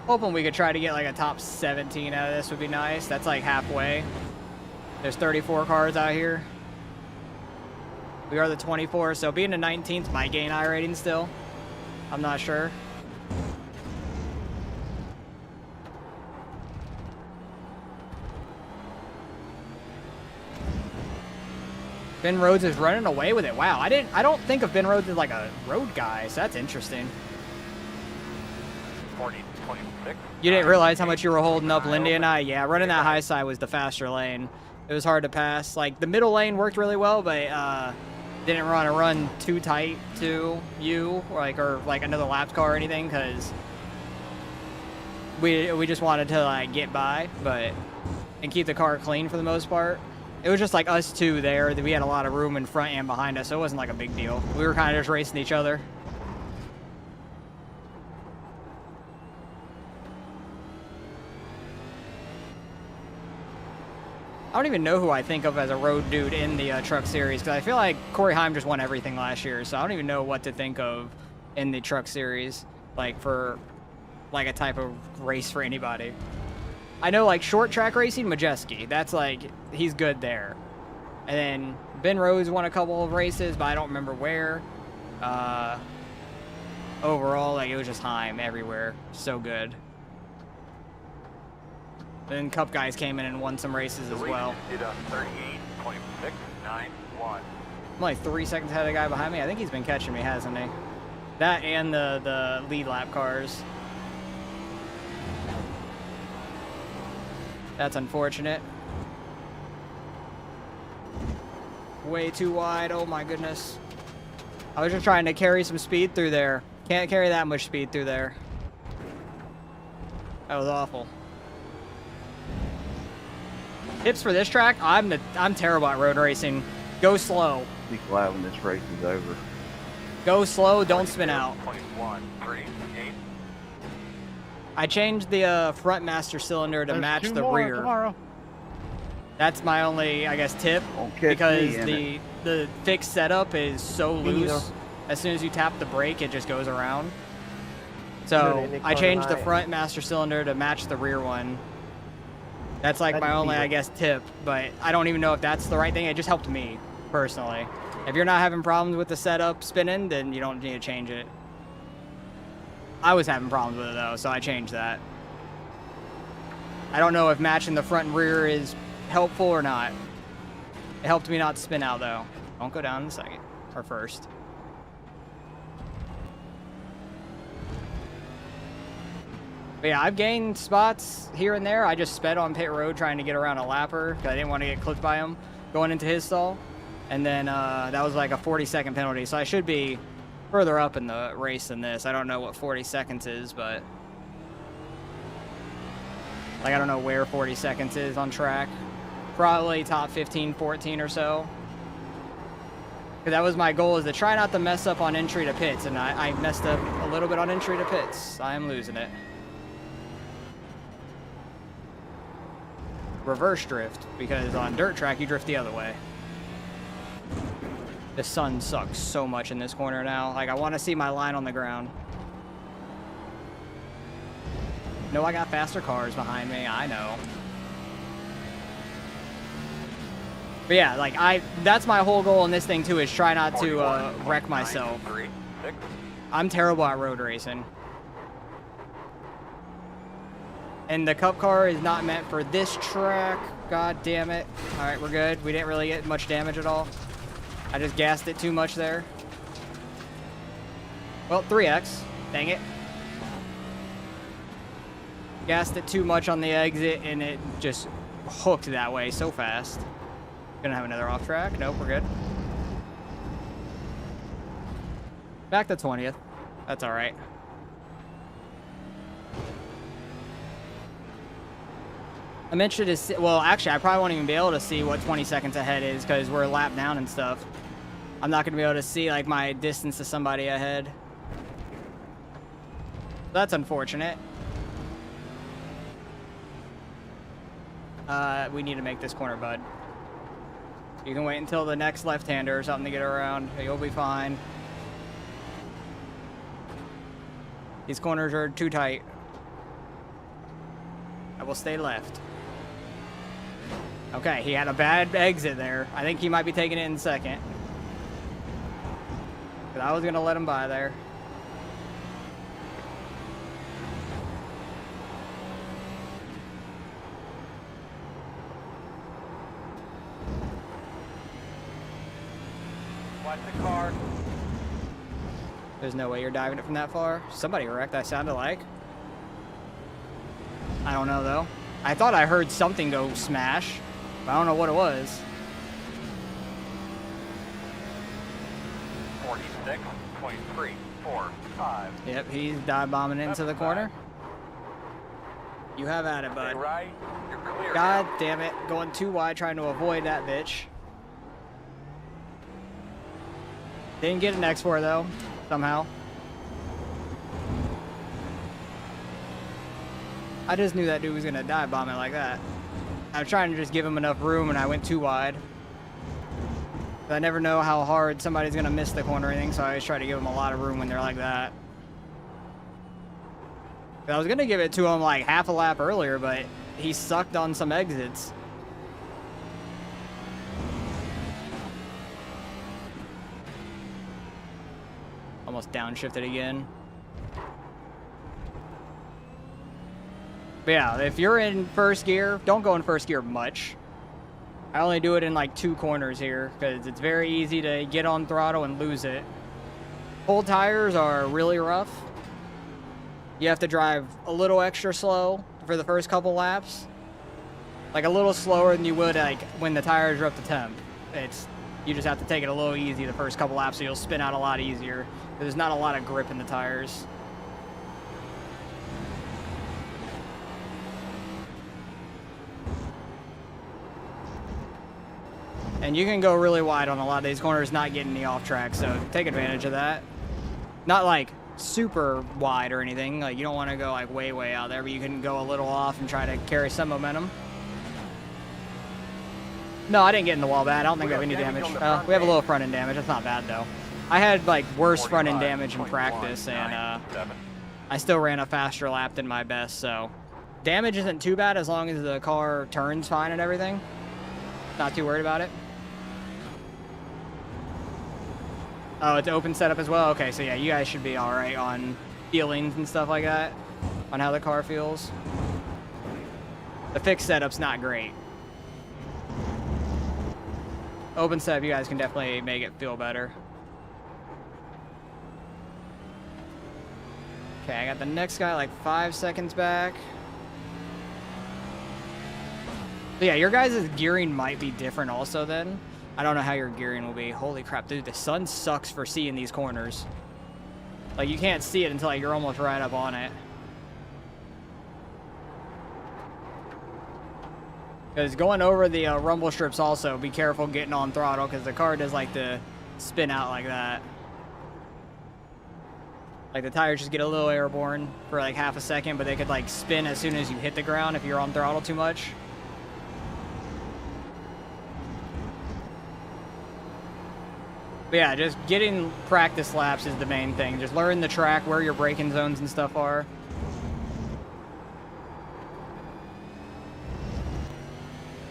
Hoping we could try to get like a top 17 out of this would be nice. That's like halfway. There's 34 cars out here. We are the 24, so being the 19th might gain I rating still. I'm not sure. Ben Rhodes is running away with it. Wow, I don't think of Ben Rhodes as like a road guy, so that's interesting. 40, 26. You didn't realize how much you were holding up Lindy and I? Yeah, running that high side was the faster lane. It was hard to pass. Like, the middle lane worked really well, but didn't want to run too tight to you or like another lap car or anything, because we just wanted to like get by, and keep the car clean for the most part. It was just like us two there. We had a lot of room in front and behind us, so it wasn't like a big deal. We were kind of just racing each other. I don't even know who I think of as a road dude in the truck series, because I feel like Corey Heim just won everything last year, so I don't even know what to think of in the truck series, like for like a type of race for anybody. I know like short track racing, Majeski, that's like, he's good there. And then Ben Rhodes won a couple of races, but I don't remember where. Overall, like, it was just Heim everywhere, so good. Then Cup guys came in and won some races as well. Did a 38.691. I'm like 3 seconds ahead of the guy behind me. I think he's been catching me, hasn't he? That and the lead lap cars. That's unfortunate. Way too wide. Oh my goodness. I was just trying to carry some speed through there. Can't carry that much speed through there. That was awful. Tips for this track, I'm terrible at road racing. Go slow. Be glad when this race is over. Go slow, don't spin out. 21.38. I changed the front master cylinder to match the rear. Tomorrow. That's my only, I guess, tip, because the fixed setup is so loose. As soon as you tap the brake, it just goes around. So I changed the front master cylinder to match the rear one. That's like my only, I guess, tip, but I don't even know if that's the right thing. It just helped me, personally. If you're not having problems with the setup spinning, then you don't need to change it. I was having problems with it, though, so I changed that. I don't know if matching the front and rear is helpful or not. It helped me not spin out, though. Don't go down in second, or first. But yeah, I've gained spots here and there. I just sped on pit road trying to get around a lapper because I didn't want to get clipped by him going into his stall. And then that was like a 40-second penalty. So I should be further up in the race than this. I don't know what 40 seconds is, but like I don't know where 40 seconds is on track. Probably top 15, 14 or so. Because that was my goal, is to try not to mess up on entry to pits. And I messed up a little bit on entry to pits. I am losing it. Reverse drift, because on dirt track you drift the other way. The sun sucks so much in this corner now. Like, I want to see my line on the ground. No, I got faster cars behind me. I know. But yeah, like that's my whole goal in this thing too, is try not to wreck 41, myself. 936. I'm terrible at road racing. And the cup car is not meant for this track. God damn it. All right, we're good. We didn't really get much damage at all. I just gassed it too much there. Well, 3X. Dang it. Gassed it too much on the exit, and it just hooked that way so fast. Gonna have another off track. Nope, we're good. Back to 20th. That's all right. I'm interested to see, well, actually, I probably won't even be able to see what 20 seconds ahead is because we're a lap down and stuff. I'm not going to be able to see, like, my distance to somebody ahead. That's unfortunate. We need to make this corner, bud. You can wait until the next left-hander or something to get around. You'll be fine. These corners are too tight. I will stay left. Okay, he had a bad exit there. I think he might be taking it in second. But I was going to let him by there. Watch the car. There's no way you're diving it from that far. Somebody wrecked, that sounded like. I don't know, though. I thought I heard something go smash, but I don't know what it was. 46, 23, 4, 5. Yep, he's dive bombing into the corner. You have at it, bud. Right, you're clear. God damn it. Going too wide, trying to avoid that bitch. Didn't get an X4, though, somehow. I just knew that dude was going to dive bomb it like that. I was trying to just give him enough room, and I went too wide. But I never know how hard somebody's going to miss the corner or anything, so I always try to give them a lot of room when they're like that. But I was going to give it to him like half a lap earlier, but he sucked on some exits. Almost downshifted again. But yeah, if you're in first gear, don't go in first gear much. I only do it in like 2 corners here because it's very easy to get on throttle and lose it. Full tires are really rough. You have to drive a little extra slow for the first couple laps. Like a little slower than you would like when the tires are up to temp. You just have to take it a little easy the first couple laps so you'll spin out a lot easier. There's not a lot of grip in the tires. And you can go really wide on a lot of these corners, not getting any off track, so take advantage of that. Not like super wide or anything, like you don't want to go like way, way out there, but you can go a little off and try to carry some momentum. No, I didn't get in the wall bad. I don't think we have any damage. We have a little front end damage. That's not bad though. I had like worse front end damage in practice, and I still ran a faster lap than my best, so damage isn't too bad as long as the car turns fine and everything. Not too worried about it. Oh, it's open setup as well? Okay, so yeah, you guys should be alright on feelings and stuff like that, on how the car feels. The fixed setup's not great. Open setup, you guys can definitely make it feel better. Okay, I got the next guy like 5 seconds back. So yeah, your guys' gearing might be different also then. I don't know how your gearing will be. Holy crap, dude, the sun sucks for seeing these corners. Like, you can't see it until like, you're almost right up on it. Because going over the rumble strips also, be careful getting on throttle because the car does like to spin out like that. Like the tires just get a little airborne for like half a second, but they could like spin as soon as you hit the ground if you're on throttle too much. But yeah, just getting practice laps is the main thing. Just learn the track, where your braking zones and stuff are.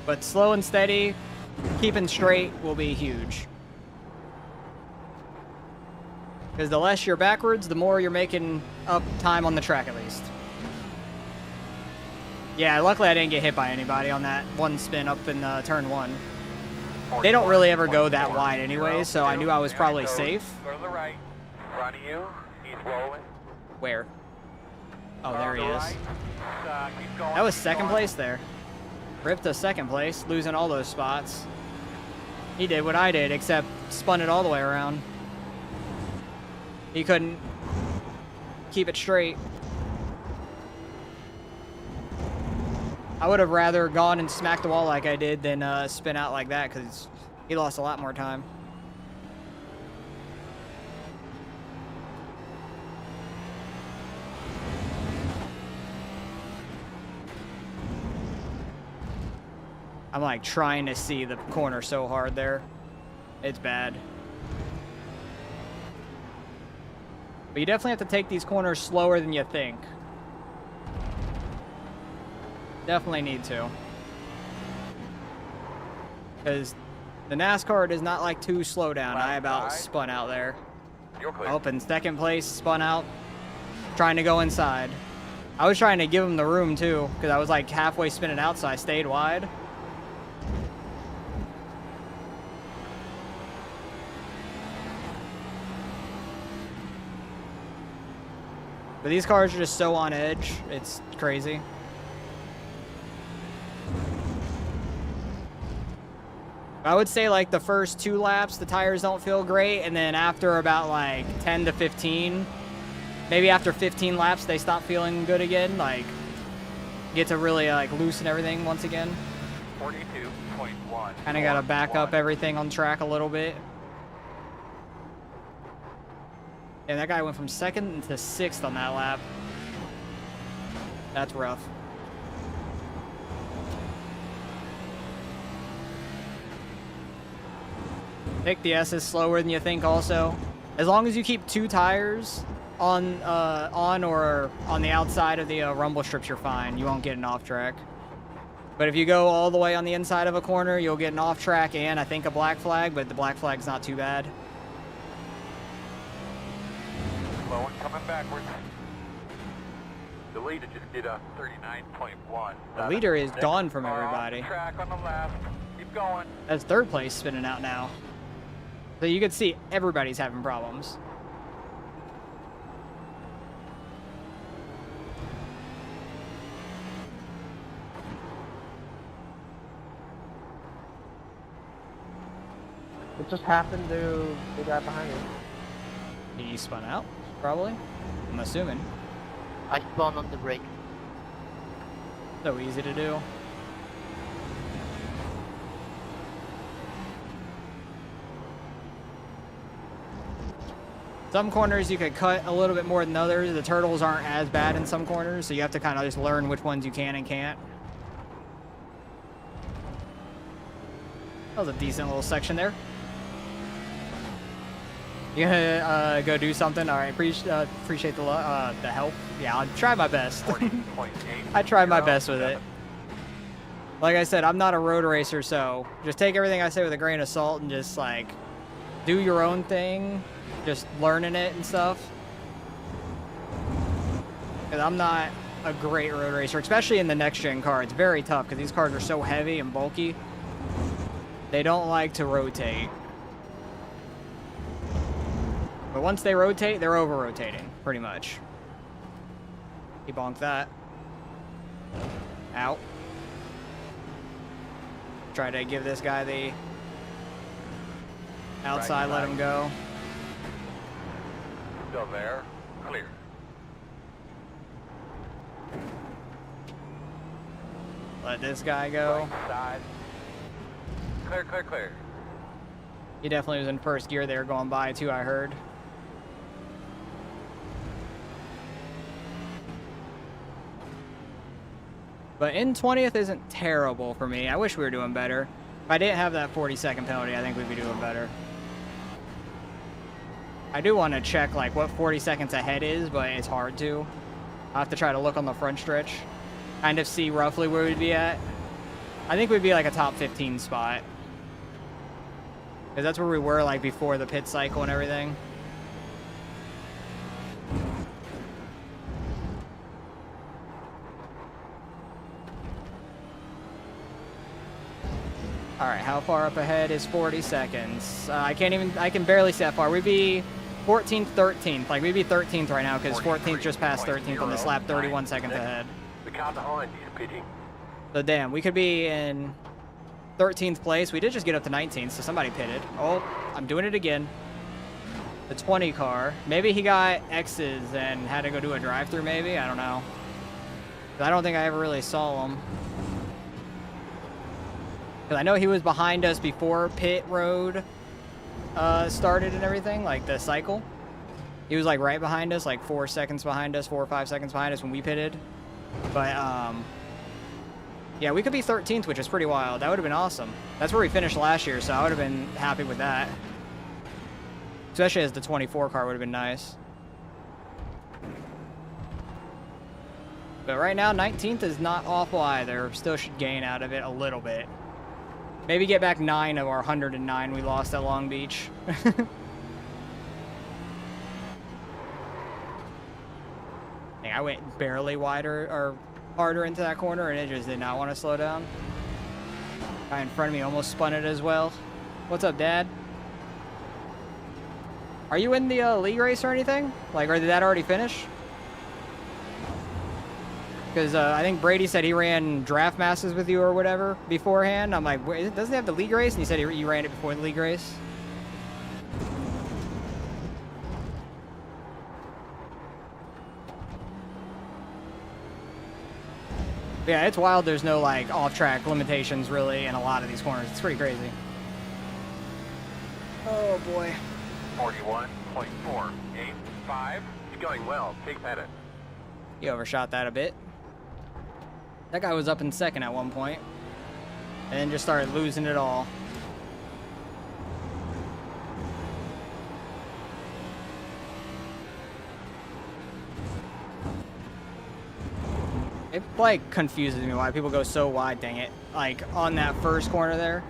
But slow and steady, keeping straight will be huge. Because the less you're backwards, the more you're making up time on the track at least. Yeah, luckily I didn't get hit by anybody on that one spin up in turn 1. They don't really ever go that wide anyway, so I knew I was probably safe. Go to the right. In front of you. He's rolling. Where? Oh, there he To the is. right. Keep going, That was keep second going. place there. Ripped to second place, losing all those spots. He did what I did, except spun it all the way around. He couldn't keep it straight. I would have rather gone and smacked the wall like I did than spin out like that, because he lost a lot more time. I'm like trying to see the corner so hard there. It's bad. But you definitely have to take these corners slower than you think. Definitely need to. Because the NASCAR does not like to slow down. I about spun out there. You're clear. Up in second place, spun out, trying to go inside. I was trying to give him the room too, because I was like halfway spinning out, so I stayed wide. But these cars are just so on edge, it's crazy. I would say like the first 2 laps, the tires don't feel great, and then after about like 10 to 15, maybe after 15 laps, they stop feeling good again. Like, get to really like loosen everything once again. 42.1. Kind of got to back up everything on track a little bit. And that guy went from 2nd to 6th on that lap. That's rough. Pick the S's slower than you think also. As long as you keep 2 tires on or on the outside of the rumble strips, you're fine. You won't get an off track. But if you go all the way on the inside of a corner, you'll get an off track and I think a black flag, but the black flag's not too bad. Slow and coming backwards. The leader just did a 39.1. The leader is gone from everybody. Track on the left. Keep going. That's 3rd place spinning out now. So you can see everybody's having problems. It just happened to the guy behind me. He spun out, probably. I'm assuming. I spawned on the brake. So easy to do. Some corners you could cut a little bit more than others. The turtles aren't as bad in some corners, so you have to kind of just learn which ones you can and can't. That was a decent little section there. You gonna go do something? All right, appreciate the help. Yeah, I'll try my best. 40.8. I try my best with it. Like I said, I'm not a road racer, so just take everything I say with a grain of salt and just like do your own thing, just learning it and stuff. Because I'm not a great road racer, especially in the next gen car. It's very tough because these cars are so heavy and bulky. They don't like to rotate. But once they rotate, they're over-rotating, pretty much. He bonked that. Out. Try to give this guy the outside, let him go. Still there. Clear. Let this guy go. Right side. Clear, clear, clear. He definitely was in first gear there going by too, I heard. But in 20th isn't terrible for me. I wish we were doing better. If I didn't have that 40-second penalty, I think we'd be doing better. I do want to check like what 40 seconds ahead is, but it's hard to. I'll have to try to look on the front stretch. Kind of see roughly where we'd be at. I think we'd be like a top 15 spot. Because that's where we were, like, before the pit cycle and everything. All right, how far up ahead is 40 seconds? I can barely see that far. We'd be 14th, 13th. Like, we'd be 13th right now because 14th just passed 13th on this lap, 31 seconds ahead. The car behind is pitting. So, damn, we could be in 13th place. We did just get up to 19th, so somebody pitted. Oh, I'm doing it again. The 20 car. Maybe he got X's and had to go do a drive-thru, maybe? I don't know. I don't think I ever really saw him. Because I know he was behind us before pit road started and everything, like the cycle. He was like right behind us, like 4 seconds behind us, 4 or 5 seconds behind us when we pitted. But yeah, we could be 13th, which is pretty wild. That would have been awesome. That's where we finished last year, so I would have been happy with that. Especially as the 24 car would have been nice. But right now, 19th is not awful either. Still should gain out of it a little bit. Maybe get back 9 of our 109 we lost at Long Beach. Dang, I went barely wider or harder into that corner and it just did not want to slow down. Guy in front of me almost spun it as well. What's up, Dad? Are you in the league race or anything? Like, or did that already finish? Because I think Brady said he ran draft masses with you or whatever beforehand. I'm like, doesn't he have the league race? And he said he ran it before the league race. Yeah, it's wild. There's no like off-track limitations really in a lot of these corners. It's pretty crazy. Oh boy. 41.485. He's going well. Keep at it. He overshot that a bit. That guy was up in second at one point, and then just started losing it all. It like confuses me why people go so wide, dang it. Like on that first corner there.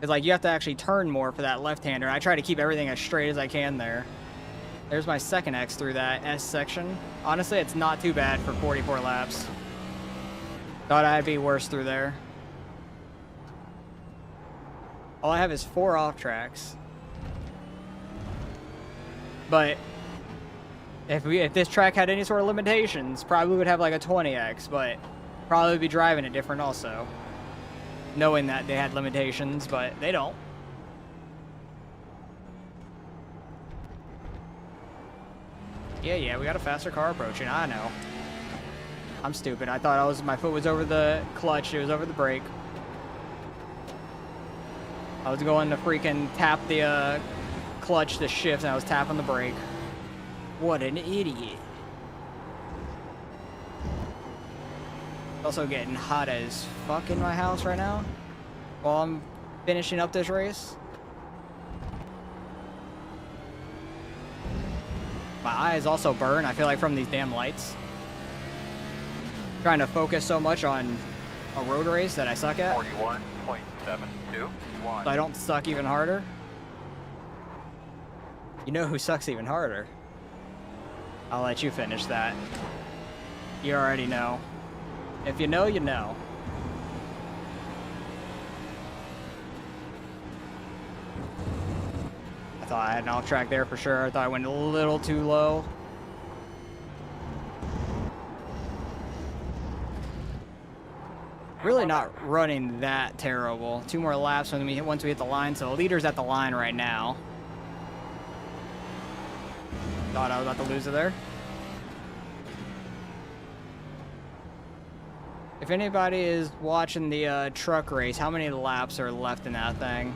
It's like you have to actually turn more for that left-hander. I try to keep everything as straight as I can there. There's my second X through that S section. Honestly, it's not too bad for 44 laps. Thought I'd be worse through there. All I have is 4 off tracks. But if this track had any sort of limitations, probably would have like a 20X, but probably would be driving it different also. Knowing that they had limitations, but they don't. Yeah, we got a faster car approaching. I know. I'm stupid. I thought my foot was over the clutch. It was over the brake. I was going to freaking tap the clutch to shift, and I was tapping the brake. What an idiot. Also getting hot as fuck in my house right now while I'm finishing up this race. My eyes also burn, I feel like, from these damn lights. Trying to focus so much on a road race that I suck at. 41.721. So I don't suck even harder. You know who sucks even harder? I'll let you finish that. You already know. If you know, you know. I thought I had an off track there for sure. I thought I went a little too low. Really not running that terrible. 2 more laps once we hit the line. So the leader's at the line right now. Thought I was about to lose it there. If anybody is watching the truck race, how many laps are left in that thing?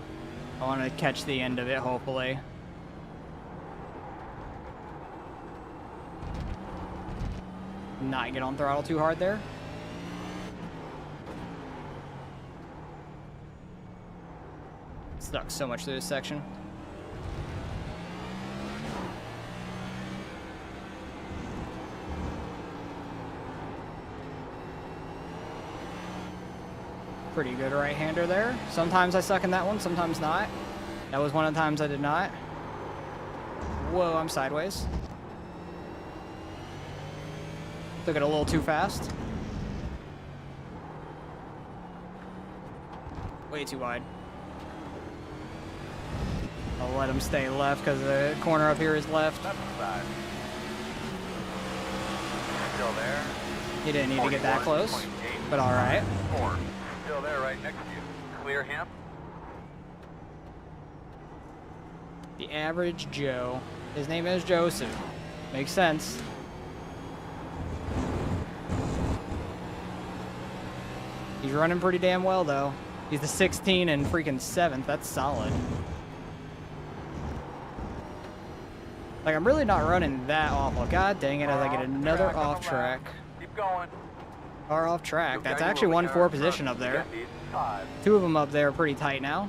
I want to catch the end of it, hopefully. Not get on throttle too hard there. Stuck so much through this section. Pretty good right-hander there. Sometimes I suck in that one, sometimes not. That was one of the times I did not. Whoa, I'm sideways. Took it a little too fast. Way too wide. I'll let him stay left because the corner up here is left. Left side. Still there. He didn't need to get that close, but all right. 4. Still there right next to you. Clear him. The average Joe. His name is Joseph. Makes sense. He's running pretty damn well, though. He's the 16 and freaking 7th. That's solid. Like, I'm really not running that awful. God dang it, as I get another off track. Keep going. Car off track. That's actually 1-4 position up there. 2 of them up there are pretty tight now.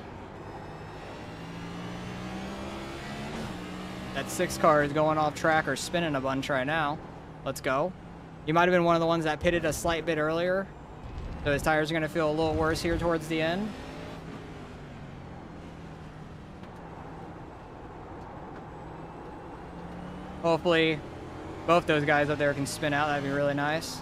That 6 car is going off track or spinning a bunch right now. Let's go. He might have been one of the ones that pitted a slight bit earlier. So his tires are going to feel a little worse here towards the end. Hopefully, both those guys up there can spin out. That'd be really nice.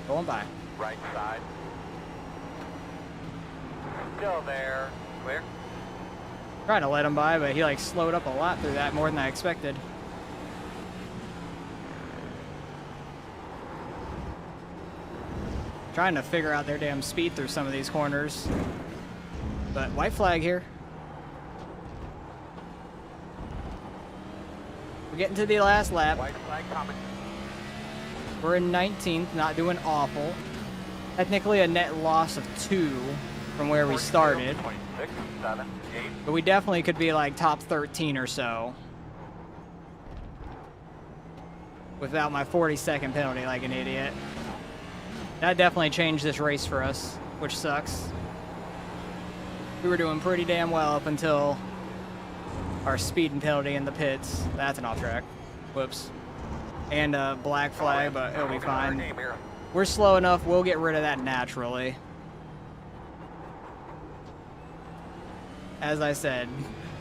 Going by. Right side. Still there. Clear. Trying to let him by, but he like slowed up a lot through that, more than I expected. Trying to figure out their damn speed through some of these corners. But white flag here. We're getting to the last lap. White flag coming. We're in 19th, not doing awful. Technically a net loss of 2 from where we started. 6, 7, 8. But we definitely could be like top 13 or so. Without my 40-second penalty like an idiot. That definitely changed this race for us, which sucks. We were doing pretty damn well up until our speeding penalty in the pits. That's an off track. Whoops. And a black flag, but it'll be fine. We're slow enough, we'll get rid of that naturally. As I said,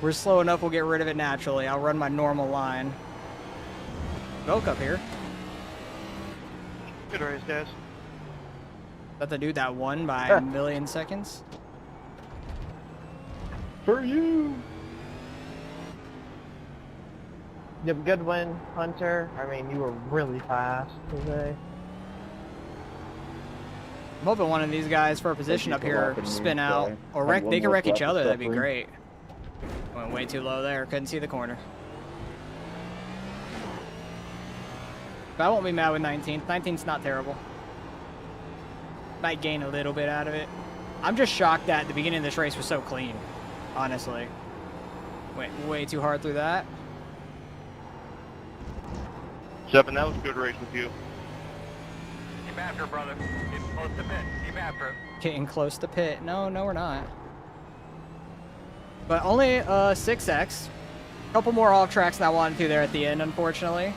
we're slow enough, we'll get rid of it naturally. I'll run my normal line. Voke up here. Good race, guys. That the dude that won by a million seconds? For you. Yep, good win, Hunter. I mean, you were really fast today. I'm hoping one of these guys for a position up here spin out or wreck. They can wreck each other. That'd be great. Went way too low there. Couldn't see the corner. But I won't be mad with 19th. 19th's not terrible. Might gain a little bit out of it. I'm just shocked that the beginning of this race was so clean. Honestly. Went way too hard through that. Seven, that was a good race with you. Keep after, brother. Get close to pit. Keep after it. Getting close to pit. No, we're not. But only 6X. Couple more off tracks than I wanted to there at the end, unfortunately.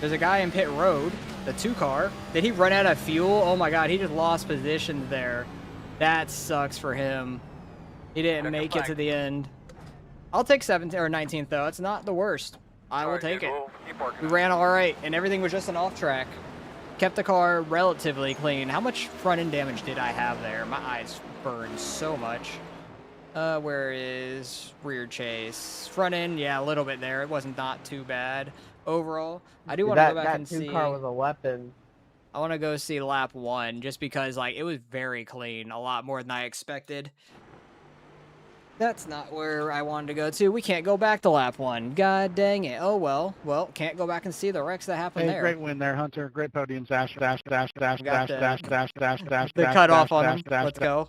There's a guy in pit road, the 2 car. Did he run out of fuel? Oh my god, he just lost positions there. That sucks for him. He didn't make it to the end. I'll take 17th or 19th though. It's not the worst. I will take it. We ran all right, and everything was just an off track. Kept the car relatively clean. How much front end damage did I have there? My eyes burned so much. Where is rear chase? Front end, yeah, a little bit there. It wasn't not too bad overall. I do want to go back and see. That 2 car was a weapon. I want to go see lap 1 just because like it was very clean, a lot more than I expected. That's not where I wanted to go to. We can't go back to lap 1. God dang it. Oh well. Well, can't go back and see the wrecks that happened there. Great win there, Hunter. Great podium. Dash, dash, dash, dash, Got dash, the- dash, dash, dash, dash. The dash, cut off dash, on dash, him. dash, Let's dash. go.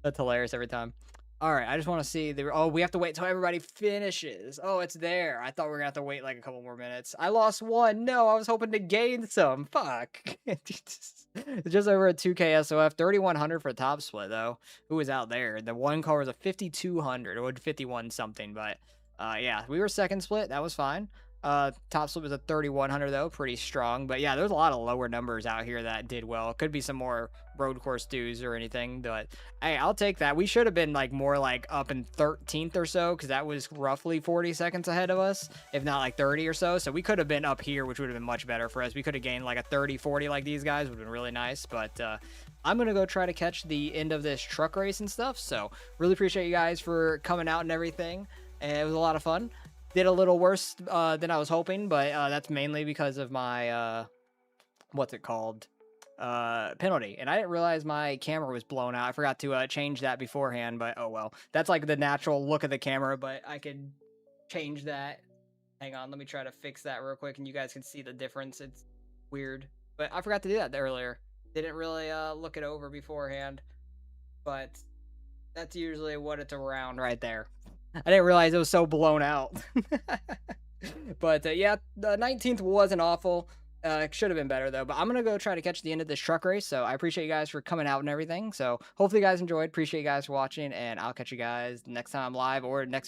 That's hilarious every time. All right, I just want to see the. Oh, we have to wait till everybody finishes. Oh, it's there. I thought we were gonna have to wait like a couple more minutes. I lost 1. No, I was hoping to gain some. Fuck. It's just over a 2K SOF. 3,100 for a top split though. Who was out there? The 1 car was a 5,200 or 51 something, but Yeah, we were second split. That was fine. Top split was a 3,100 though, pretty strong. But yeah, there's a lot of lower numbers out here that did well. Could be some more road course dues or anything, but hey, I'll take that. We should have been like more like up in 13th or so, because that was roughly 40 seconds ahead of us, if not like 30 or so. So we could have been up here, which would have been much better for us. We could have gained like a 30, 40 like these guys, would have been really nice. But I'm gonna go try to catch the end of this truck race and stuff. So really appreciate you guys for coming out and everything. And it was a lot of fun. Did a little worse than I was hoping, but that's mainly because of my what's it called, penalty. And I didn't realize my camera was blown out. I forgot to change that beforehand, but oh well. That's like the natural look of the camera, but I could change that. Hang on, let me try to fix that real quick, and you guys can see the difference. It's weird, but I forgot to do that earlier. Didn't really look it over beforehand, but that's usually what it's around right there. I didn't realize it was so blown out. But yeah, the 19th wasn't awful. Should have been better though. But I'm gonna go try to catch the end of this truck race. So I appreciate you guys for coming out and everything. So hopefully you guys enjoyed. Appreciate you guys for watching, and I'll catch you guys next time live or next video.